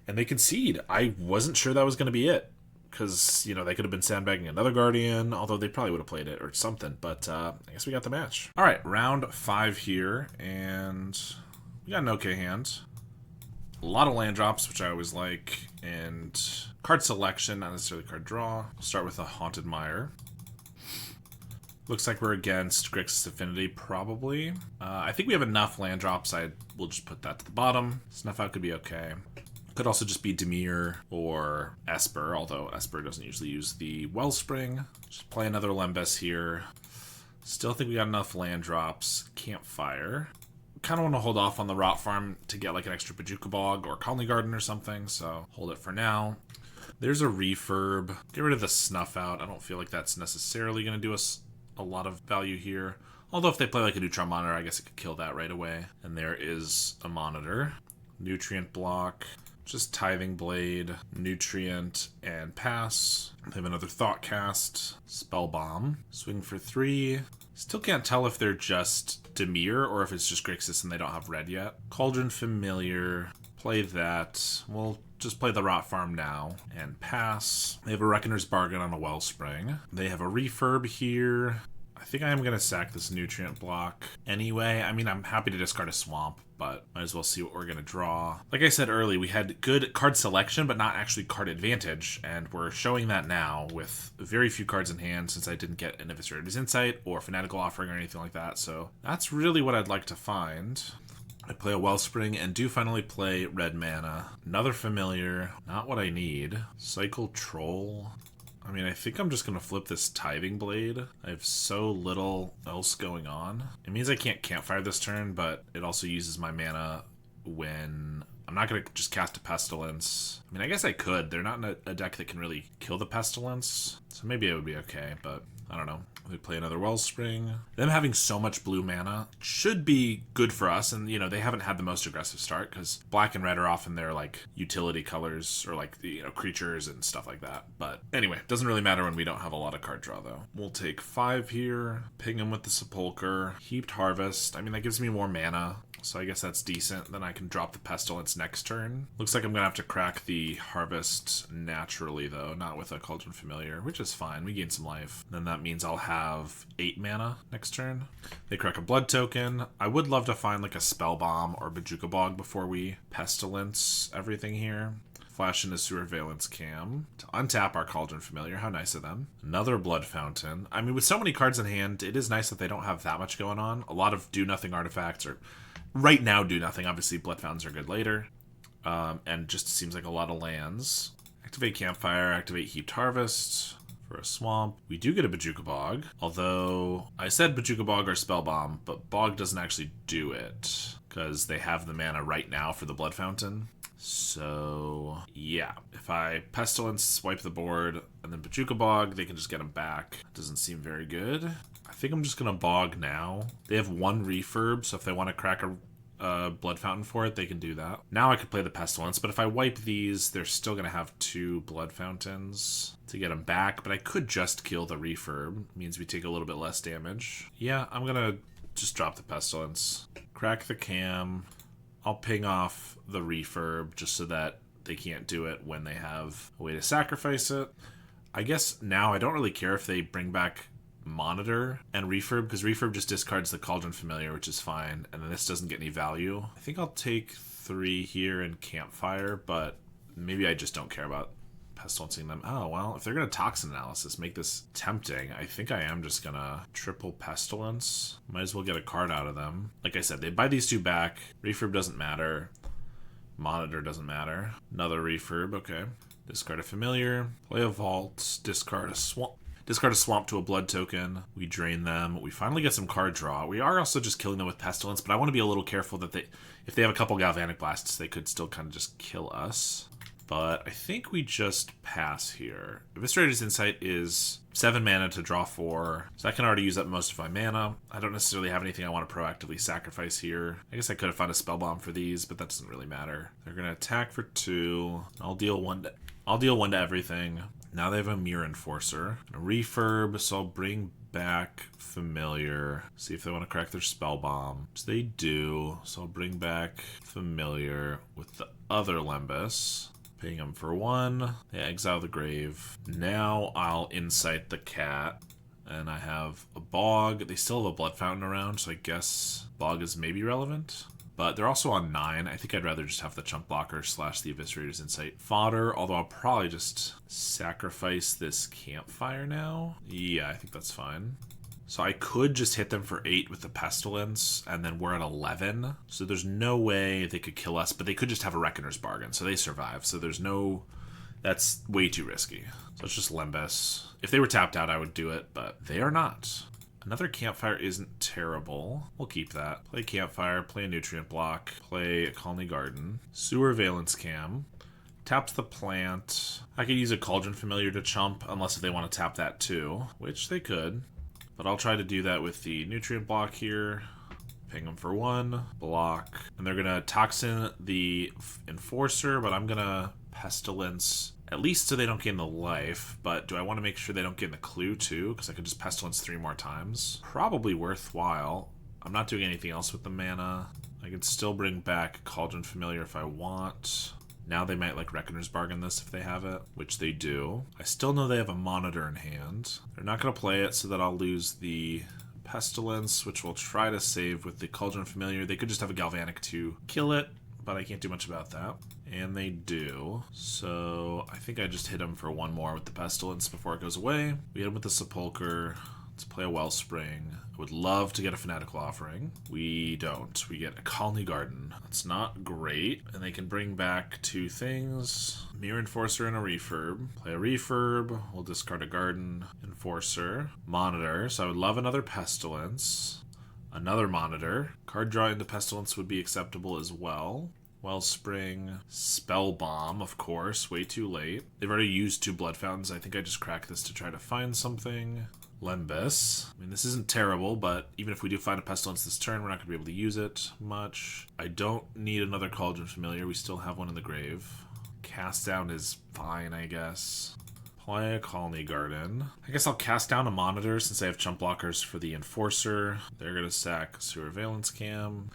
And they concede. I wasn't sure that was gonna be it, because, you know, they could have been sandbagging another Guardian, although they probably would have played it or something, but I guess we got the match. All right, round 5 here, and we got an okay hand. A lot of land drops, which I always like, and card selection, not necessarily card draw. We'll start with a Haunted Mire. Looks like we're against Grixis Affinity, probably. I think we have enough land drops. I will just put that to the bottom. Snuff Out could be okay. Could also just be Dimir or Esper, although Esper doesn't usually use the Wellspring. Just play another Lembas here. Still think we got enough land drops. Campfire. Kind of want to hold off on the Rot Farm to get like an extra Bajuka Bog or Colony Garden or something, so hold it for now. There's a Refurb. Get rid of the Snuff Out. I don't feel like that's necessarily going to do us a lot of value here. Although if they play like a Neutron Monitor, I guess it could kill that right away. And there is a Monitor. Nutrient Block. Just Tithing Blade, Nutrient, and pass. They have another Thought Cast, Spell Bomb, swing for 3. Still can't tell if they're just Dimir or if it's just Grixis and they don't have red yet. Cauldron Familiar, play that. We'll just play the Rot Farm now and pass. They have a Reckoner's Bargain on a Wellspring. They have a Refurb here. I think I am going to sack this Nutrient Block anyway. I mean, I'm happy to discard a Swamp, but might as well see what we're going to draw. Like I said earlier, we had good card selection, but not actually card advantage, and we're showing that now with very few cards in hand since I didn't get an Eviscerator's Insight or Fanatical Offering or anything like that, so that's really what I'd like to find. I play a Wellspring and do finally play red mana. Another Familiar, not what I need. Cycle Troll. I mean, I think I'm just going to flip this Tithing Blade. I have so little else going on. It means I can't Campfire this turn, but it also uses my mana when... I'm not going to just cast a Pestilence. I mean, I guess I could. They're not in a deck that can really kill the Pestilence, so maybe it would be okay, but I don't know. We play another Wellspring. Them having so much blue mana should be good for us, and, you know, they haven't had the most aggressive start, because black and red are often their, like, utility colors, or, like, you know, creatures and stuff like that. But anyway, it doesn't really matter when we don't have a lot of card draw, though. We'll take 5 here, ping him with the Sepulcher, Heaped Harvest. I mean, that gives me more mana, so I guess that's decent. Then I can drop the Pestilence next turn. Looks like I'm gonna have to crack the Harvest naturally, though, not with a Cauldron Familiar, which is fine. We gain some life. Then that means I'll have 8 mana next turn. They crack a Blood Token. I would love to find like a Spell Bomb or Bajuka Bog before we Pestilence everything here. Flash into Surveillance Cam to untap our Cauldron Familiar. How nice of them. Another Blood Fountain. I mean, with so many cards in hand, it is nice that they don't have that much going on. A lot of do-nothing artifacts, or right now do-nothing. Obviously, Blood Fountains are good later. And just seems like a lot of lands. Activate Campfire, activate Heaped Harvest for a Swamp. We do get a Bajuka Bog, although I said Bajuka Bog or Spell Bomb, but Bog doesn't actually do it because they have the mana right now for the Blood Fountain. So, yeah. If I Pestilence, swipe the board, and then Bajuka Bog, they can just get them back. Doesn't seem very good. I think I'm just going to Bog now. They have 1 Refurb, so if they want to crack a Blood Fountain for it, they can do that. Now I could play the Pestilence, but if I wipe these, they're still going to have 2 Blood Fountains to get them back, but I could just kill the Refurb. It means we take a little bit less damage. Yeah, I'm going to just drop the Pestilence. Crack the cam. I'll ping off the Refurb just so that they can't do it when they have a way to sacrifice it. I guess now I don't really care if they bring back Monitor and Refurb, because Refurb just discards the Cauldron Familiar, which is fine, and then this doesn't get any value. I think I'll take 3 here and Campfire, but maybe I just don't care about Pestilencing them. Oh, well, if they're going to Toxin Analysis, make this tempting, I think I am just going to triple Pestilence. Might as well get a card out of them. Like I said, they buy these 2 back. Refurb doesn't matter. Monitor doesn't matter. Another Refurb, okay. Discard a Familiar. Play a Vault. Discard a Swamp to a Blood token. We drain them. We finally get some card draw. We are also just killing them with Pestilence, but I want to be a little careful that if they have a couple Galvanic Blasts, they could still kind of just kill us. But I think we just pass here. Eviscerator's Insight is 7 mana to draw 4, so I can already use up most of my mana. I don't necessarily have anything I want to proactively sacrifice here. I guess I could have found a Spell Bomb for these, but that doesn't really matter. They're going to attack for 2. I'll deal 1 to everything. Now they have a Mirror Enforcer. A Refurb, so I'll bring back Familiar. See if they want to crack their Spell Bomb. So they do, so I'll bring back Familiar with the other Lembas. Paying them for 1. They exile the grave. Now I'll Insight the cat. And I have a Bog. They still have a Blood Fountain around, so I guess Bog is maybe relevant. But they're also on 9. I think I'd rather just have the Chunk Blocker / the Eviscerator's Insight fodder. Although I'll probably just sacrifice this Campfire now. Yeah, I think that's fine. So I could just hit them for 8 with the Pestilence, and then we're at 11. So there's no way they could kill us, but they could just have a Reckoner's Bargain, so they survive. So there's no... That's way too risky. So it's just Lembas. If they were tapped out, I would do it, but they are not. Another Campfire isn't terrible. We'll keep that. Play Campfire, play a Nutrient Block, play a Colony Garden. Sewer Valence Cam. Taps the plant. I could use a Cauldron Familiar to chump, unless if they want to tap that too, which they could. But I'll try to do that with the Nutrient Block here. Ping them for 1. Block. And they're going to Toxin the Enforcer, but I'm going to Pestilence, at least so they don't gain the life. But do I want to make sure they don't gain the clue too? Because I could just Pestilence 3 more times. Probably worthwhile. I'm not doing anything else with the mana. I could still bring back Cauldron Familiar if I want. Now they might like Reckoner's Bargain this if they have it, which they do. I still know they have a Monitor in hand. They're not going to play it so that I'll lose the Pestilence, which we'll try to save with the Cauldron Familiar. They could just have a Galvanic to kill it, but I can't do much about that. And they do. So I think I just hit them for 1 more with the Pestilence before it goes away. We hit them with the Sepulcher. Let's play a Wellspring. I would love to get a Fanatical Offering. We don't. We get a Colony Garden. That's not great. And they can bring back 2 things. Mirror Enforcer and a Refurb. Play a Refurb. We'll discard a Garden. Enforcer. Monitor. So I would love another Pestilence. Another Monitor. Card draw into Pestilence would be acceptable as well. Wellspring. Spell Bomb, of course. Way too late. They've already used 2 Blood Fountains. I think I just cracked this to try to find something. Lembas. I mean, this isn't terrible, but even if we do find a Pestilence this turn, we're not going to be able to use it much. I don't need another Cauldron Familiar. We still have one in the grave. Cast Down is fine, I guess. Play a Colony Garden. I guess I'll cast down a Monitor since I have Chump Blockers for the Enforcer. They're going to sack Sewer Valence Cam.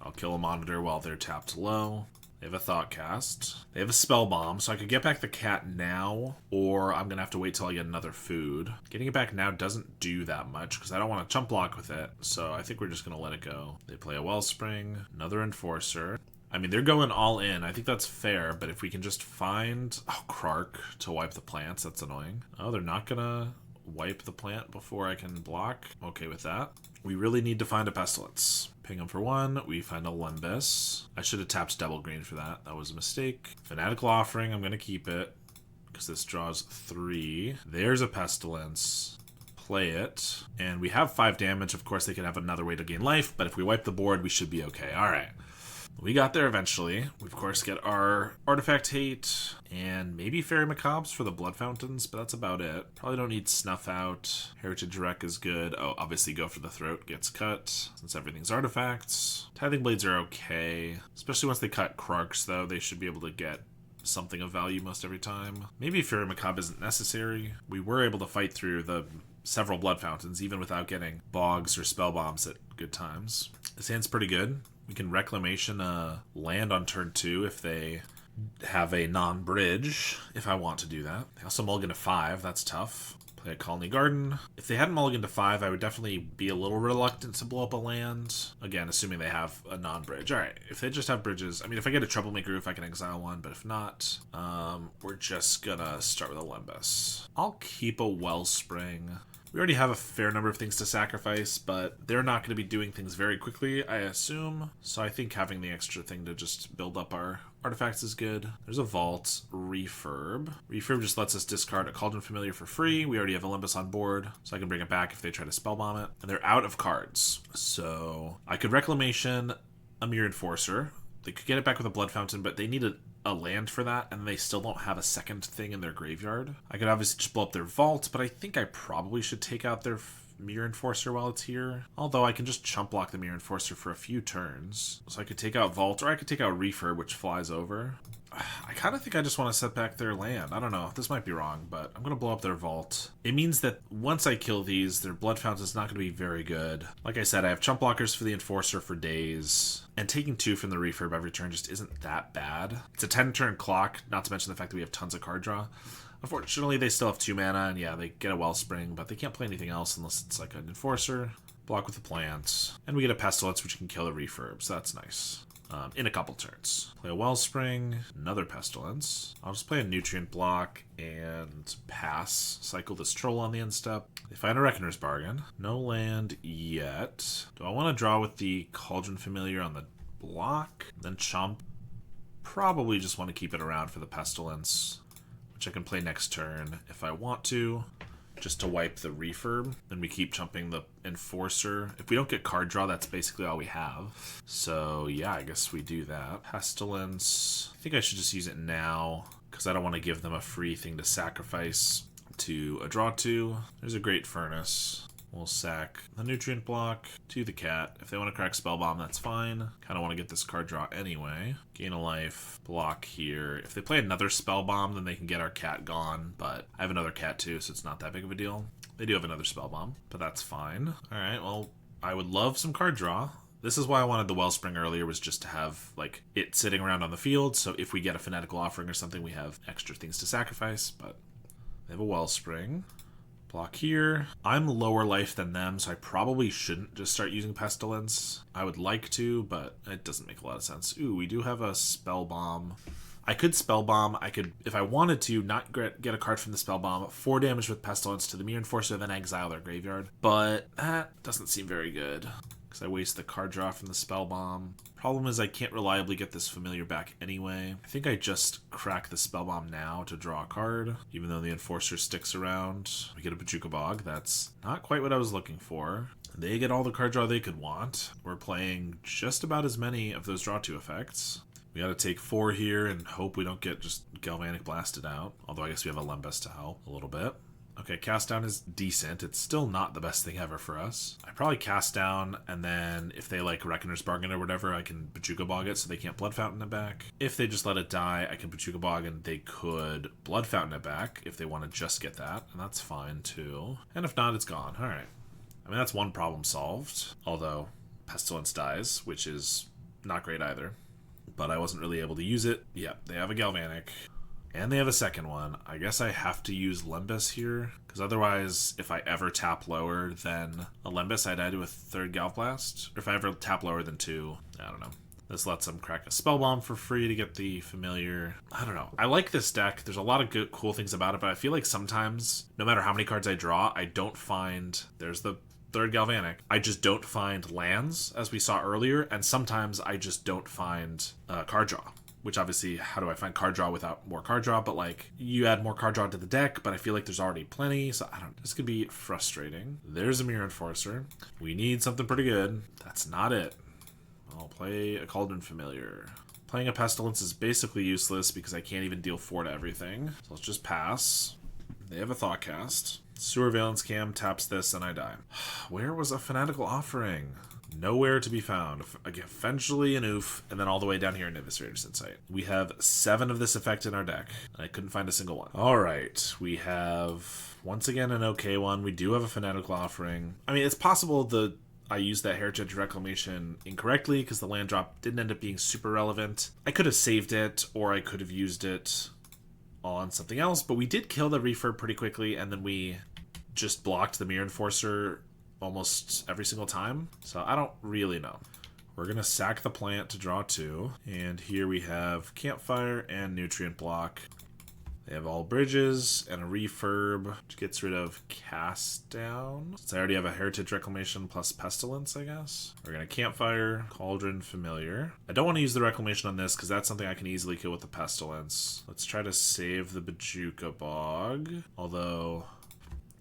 I'll kill a Monitor while they're tapped low. They have a Thought Cast. They have a Spell Bomb, so I could get back the cat now, or I'm going to have to wait till I get another food. Getting it back now doesn't do that much, because I don't want to chump block with it, so I think we're just going to let it go. They play a Wellspring, another Enforcer. I mean, they're going all in. I think that's fair, but if we can just find... Oh, Krark to wipe the plants, that's annoying. Oh, they're not going to wipe the plant before I can block. Okay with that. We really need to find a Pestilence. Ping them for 1. We find a Lembas. I should have tapped double green for that. That was a mistake. Fanatical Offering. I'm going to keep it because this draws 3. There's a Pestilence. Play it. And we have 5 damage. Of course, they could have another way to gain life, but if we wipe the board, we should be okay. All right. We got there eventually. We, of course, get our Artifact Hate and maybe Fairy Macabres for the Blood Fountains, but that's about it. Probably don't need Snuff Out. Heritage Wreck is good. Oh, obviously Go for the Throat gets cut, since everything's artifacts. Tithing Blades are okay, especially once they cut Krarks, though. They should be able to get something of value most every time. Maybe Fairy Macabre isn't necessary. We were able to fight through the several Blood Fountains, even without getting Bogs or Spell Bombs at good times. This hand's pretty good. We can Reclamation land on turn 2 if they have a non-bridge, if I want to do that. They also mulligan to 5, that's tough. Play a Colony Garden. If they hadn't mulligan to 5, I would definitely be a little reluctant to blow up a land. Again, assuming they have a non-bridge. Alright, if they just have bridges, I mean, if I get a Troublemaker Roof, I can exile one, but if not, we're just gonna start with a Lembas. I'll keep a Wellspring. We already have a fair number of things to sacrifice, but they're not going to be doing things very quickly, I assume. So I think having the extra thing to just build up our artifacts is good. There's a Vault. Refurb. Refurb just lets us discard a Cauldron Familiar for free. We already have a Limbus on board, so I can bring it back if they try to spellbomb it. And they're out of cards. So I could Reclamation a Mere Enforcer. They could get it back with a Blood Fountain, but they need a land for that, and they still don't have a second thing in their graveyard. I could obviously just blow up their Vault, but I think I probably should take out their Mere Enforcer while it's here. Although I can just chump block the Mere Enforcer for a few turns. So I could take out Vault, or I could take out Refurb, which flies over. I kind of think I just want to set back their land. I don't know. This might be wrong, but I'm going to blow up their Vault. It means that once I kill these, their Blood Fountain is not going to be very good. Like I said, I have chump blockers for the Enforcer for days, and taking 2 from the Refurb every turn just isn't that bad. It's a 10-turn clock, not to mention the fact that we have tons of card draw. Unfortunately, they still have 2 mana, and yeah, they get a Wellspring, but they can't play anything else unless it's like an Enforcer. Block with the plants. And we get a Pestilence, which can kill the Refurb, so that's nice. In a couple turns. Play a Wellspring, another Pestilence. I'll just play a Nutrient Block and pass. Cycle this Troll on the end step. They find a Reckoner's Bargain. No land yet. Do I want to draw with the Cauldron Familiar on the block? Then Chomp. Probably just want to keep it around for the Pestilence, which I can play next turn if I want to, just to wipe the Refurb. Then we keep chumping the Enforcer. If we don't get card draw, that's basically all we have. So yeah, I guess we do that. Pestilence. I think I should just use it now, because I don't want to give them a free thing to sacrifice to a draw 2. There's a Great Furnace. We'll sack the Nutrient Block to the cat. If they want to crack Spellbomb, that's fine. Kind of want to get this card draw anyway. Gain a life, block here. If they play another Spellbomb, then they can get our cat gone, but I have another cat too, so it's not that big of a deal. They do have another Spellbomb, but that's fine. Alright, well, I would love some card draw. This is why I wanted the Wellspring earlier, was just to have, like, it sitting around on the field, so if we get a Fanatical Offering or something, we have extra things to sacrifice, but they have a Wellspring. Block here. I'm lower life than them, so I probably shouldn't just start using Pestilence. I would like to, but it doesn't make a lot of sense. Ooh, we do have a Spell Bomb. I could Spell Bomb. I could, if I wanted to, not get a card from the Spell Bomb. 4 damage with Pestilence to the Mere Enforcer, then exile their graveyard. But that doesn't seem very good, because I waste the card draw from the Spell Bomb. Problem is I can't reliably get this Familiar back anyway. I think I just crack the Spellbomb now to draw a card, even though the Enforcer sticks around. We get a Bojuka Bog. That's not quite what I was looking for. They get all the card draw they could want. We're playing just about as many of those draw 2 effects. We gotta take 4 here and hope we don't get just Galvanic blasted out. Although I guess we have a Lembas to help a little bit. Okay, cast down is decent. It's still not the best thing ever for us. I probably cast down, and then if they like Reckoner's Bargain or whatever, I can Bojuka Bog it so they can't Blood Fountain it back. If they just let it die, I can Bojuka Bog and they could Blood Fountain it back if they want to just get that, and that's fine too. And if not, it's gone. Alright. I mean, that's one problem solved. Although, Pestilence dies, which is not great either. But I wasn't really able to use it. Yeah, they have a Galvanic. And they have a second one. I guess I have to use Lembas here, because otherwise, if I ever tap lower than a Lembas, I die to a 3rd Galvblast. Or if I ever tap lower than 2, I don't know. This lets them crack a Spellbomb for free to get the Familiar. I don't know. I like this deck. There's a lot of good, cool things about it, but I feel like sometimes, no matter how many cards I draw, I don't find... There's the 3rd Galvanic. I just don't find lands, as we saw earlier, and sometimes I just don't find card draw. Which obviously, how do I find card draw without more card draw? But like, you add more card draw to the deck, but I feel like there's already plenty, so I don't. This could be frustrating. There's a Mere Enforcer. We need something pretty good. That's not it. I'll play a Cauldron Familiar. Playing a Pestilence is basically useless because I can't even deal 4 to everything. So let's just pass. They have a Thoughtcast. Sewer Valence Cam taps this and I die. Where was a Fanatical Offering? Nowhere to be found. Eventually an Oof, and then all the way down here in Eviscerator's Insight. We have 7 of this effect in our deck, and I couldn't find a single one. Alright, we have, once again, an okay one. We do have a Fanatical Offering. I mean, it's possible I used that Heritage Reclamation incorrectly, because the land drop didn't end up being super relevant. I could have saved it, or I could have used it on something else, but we did kill the Refurb pretty quickly, and then we just blocked the Mirror Enforcer almost every single time, so I don't really know. We're gonna sack the plant to draw 2, and here we have Campfire and Nutrient Block. They have all bridges and a refurb, which gets rid of Cast Down. Since I already have a Heritage Reclamation plus Pestilence, I guess. We're gonna Campfire, Cauldron Familiar. I don't want to use the Reclamation on this because that's something I can easily kill with the Pestilence. Let's try to save the Bojuka Bog, although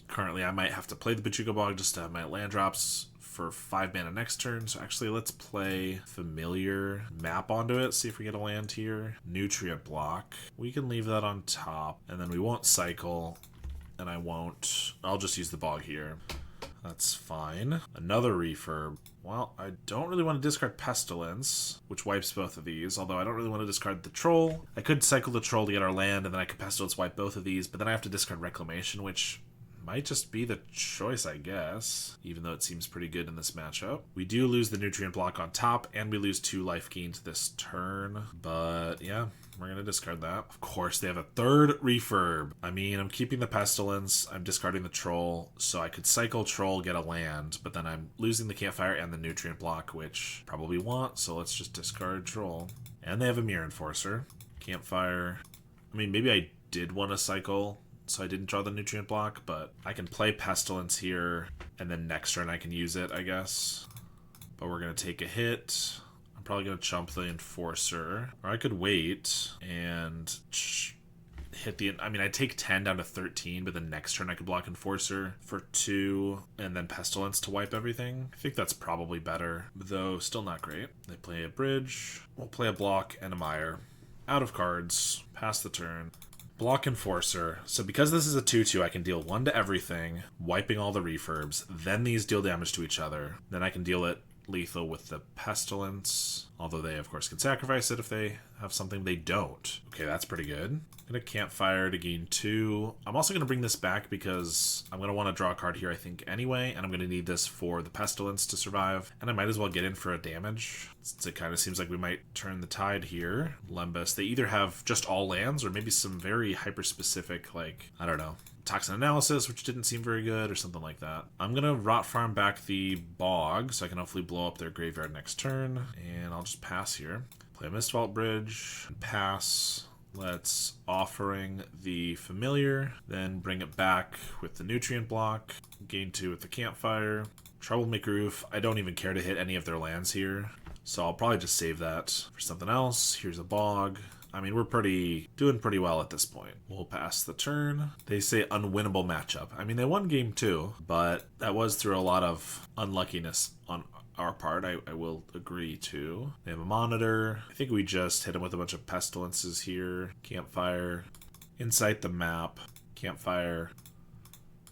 currently I might have to play the Bojuka Bog just to have my land drops for 5 mana next turn. So actually let's play Familiar, map onto it, see if we get a land here. Nutrient Block. We can leave that on top, and then we won't cycle, and I'll just use the Bog here. That's fine. Another refurb. Well, I don't really want to discard Pestilence, which wipes both of these, although I don't really want to discard the Troll. I could cycle the Troll to get our land, and then I could Pestilence wipe both of these, but then I have to discard Reclamation, which might just be the choice, I guess, even though it seems pretty good in this matchup. We do lose the Nutrient Block on top, and we lose 2 life gains this turn, but yeah, we're going to discard that. Of course, they have a 3rd refurb. I mean, I'm keeping the Pestilence, I'm discarding the Troll, so I could cycle Troll, get a land, but then I'm losing the Campfire and the Nutrient Block, which I probably want, so let's just discard Troll. And they have a Mirror Enforcer. Campfire. I mean, maybe I did want to cycle, so I didn't draw the Nutrient Block, but I can play Pestilence here, and then next turn I can use it, I guess. But we're going to take a hit. I'm probably going to chump the Enforcer. Or I could wait and hit the... I mean, I take 10 down to 13, but then next turn I could block Enforcer for 2, and then Pestilence to wipe everything. I think that's probably better, though still not great. They play a Bridge. We'll play a Block and a Mire. Out of cards. Pass the turn. Block Enforcer. So because this is a 2-2, I can deal 1 to everything, wiping all the refurbs. Then these deal damage to each other. Then I can deal it lethal with the Pestilence. Although they, of course, can sacrifice it if they have something. They don't. Okay, that's pretty good. I'm going to Campfire to gain 2. I'm also going to bring this back because I'm going to want to draw a card here, I think, anyway. And I'm going to need this for the Pestilence to survive. And I might as well get in for a damage, since it kind of seems like we might turn the tide here. Lembas, they either have just all lands or maybe some very hyper-specific, like, I don't know, Toxin Analysis, which didn't seem very good, or something like that. I'm going to Rot Farm back the Bog, so I can hopefully blow up their graveyard next turn. And I'll just pass here. Play a Mistvault Bridge, pass. Let's Offering the Familiar, then bring it back with the Nutrient Block, gain 2 with the Campfire. Troublemaker Roof, I don't even care to hit any of their lands here, so I'll probably just save that for something else. Here's a Bog. I mean, we're doing pretty well at this point. We'll pass the turn. They say unwinnable matchup. I mean, they won game 2, but that was through a lot of unluckiness on our part, I will agree to. They have a Monitor. I think we just hit them with a bunch of Pestilences here. Campfire. Insight the map. Campfire.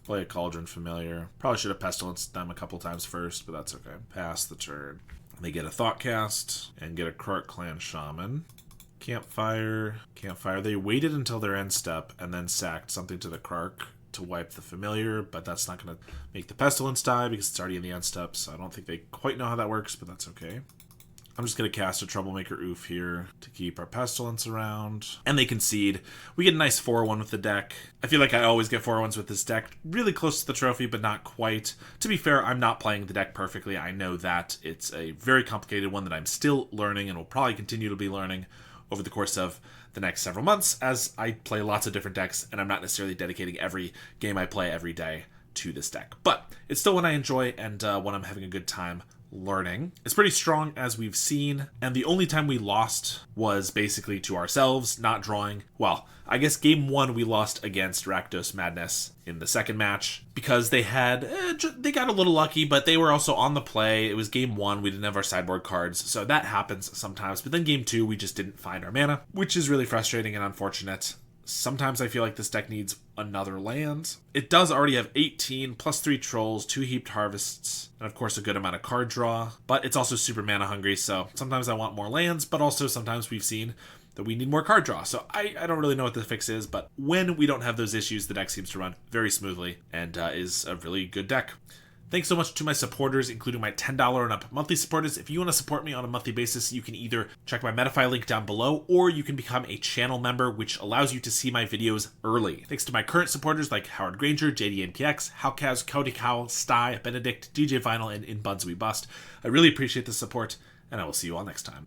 Play a Cauldron Familiar. Probably should have Pestilenced them a couple times first, but that's okay. Pass the turn. They get a Thoughtcast and get a Krark Clan Shaman. Campfire. Campfire. They waited until their end step and then sacked something to the Krark to wipe the Familiar, but that's not going to make the Pestilence die because it's already in the end step, so I don't think they quite know how that works, but that's okay. I'm just going to cast a Troublemaker Oof here to keep our Pestilence around. And they concede. We get a nice 4-1 with the deck. I feel like I always get 4-1s with this deck. Really close to the trophy, but not quite. To be fair, I'm not playing the deck perfectly. I know that it's a very complicated one that I'm still learning and will probably continue to be learning over the course of the next several months as I play lots of different decks, and I'm not necessarily dedicating every game I play every day to this deck. But it's still one I enjoy and one I'm having a good time learning. It's pretty strong, as we've seen, and the only time we lost was basically to ourselves, not drawing. Well, I guess game 1 we lost against Rakdos Madness in the second match because they got a little lucky, but they were also on the play. It was game 1, we didn't have our sideboard cards, so that happens sometimes. But then game 2, we just didn't find our mana, which is really frustrating and unfortunate. Sometimes I feel like this deck needs another land. It does already have 18 plus 3 trolls, 2 heaped harvests, and of course a good amount of card draw, but it's also super mana hungry, so sometimes I want more lands, but also sometimes we've seen that we need more card draw. So I don't really know what the fix is, but when we don't have those issues, the deck seems to run very smoothly and is a really good deck. Thanks so much to my supporters, including my $10 and up monthly supporters. If you want to support me on a monthly basis, you can either check my Metafy link down below, or you can become a channel member, which allows you to see my videos early. Thanks to my current supporters like Howard Granger, JDNPX, Howkaz, Cody Cowell, Sty, Benedict, DJ Vinyl, and In Buds We Bust. I really appreciate the support, and I will see you all next time.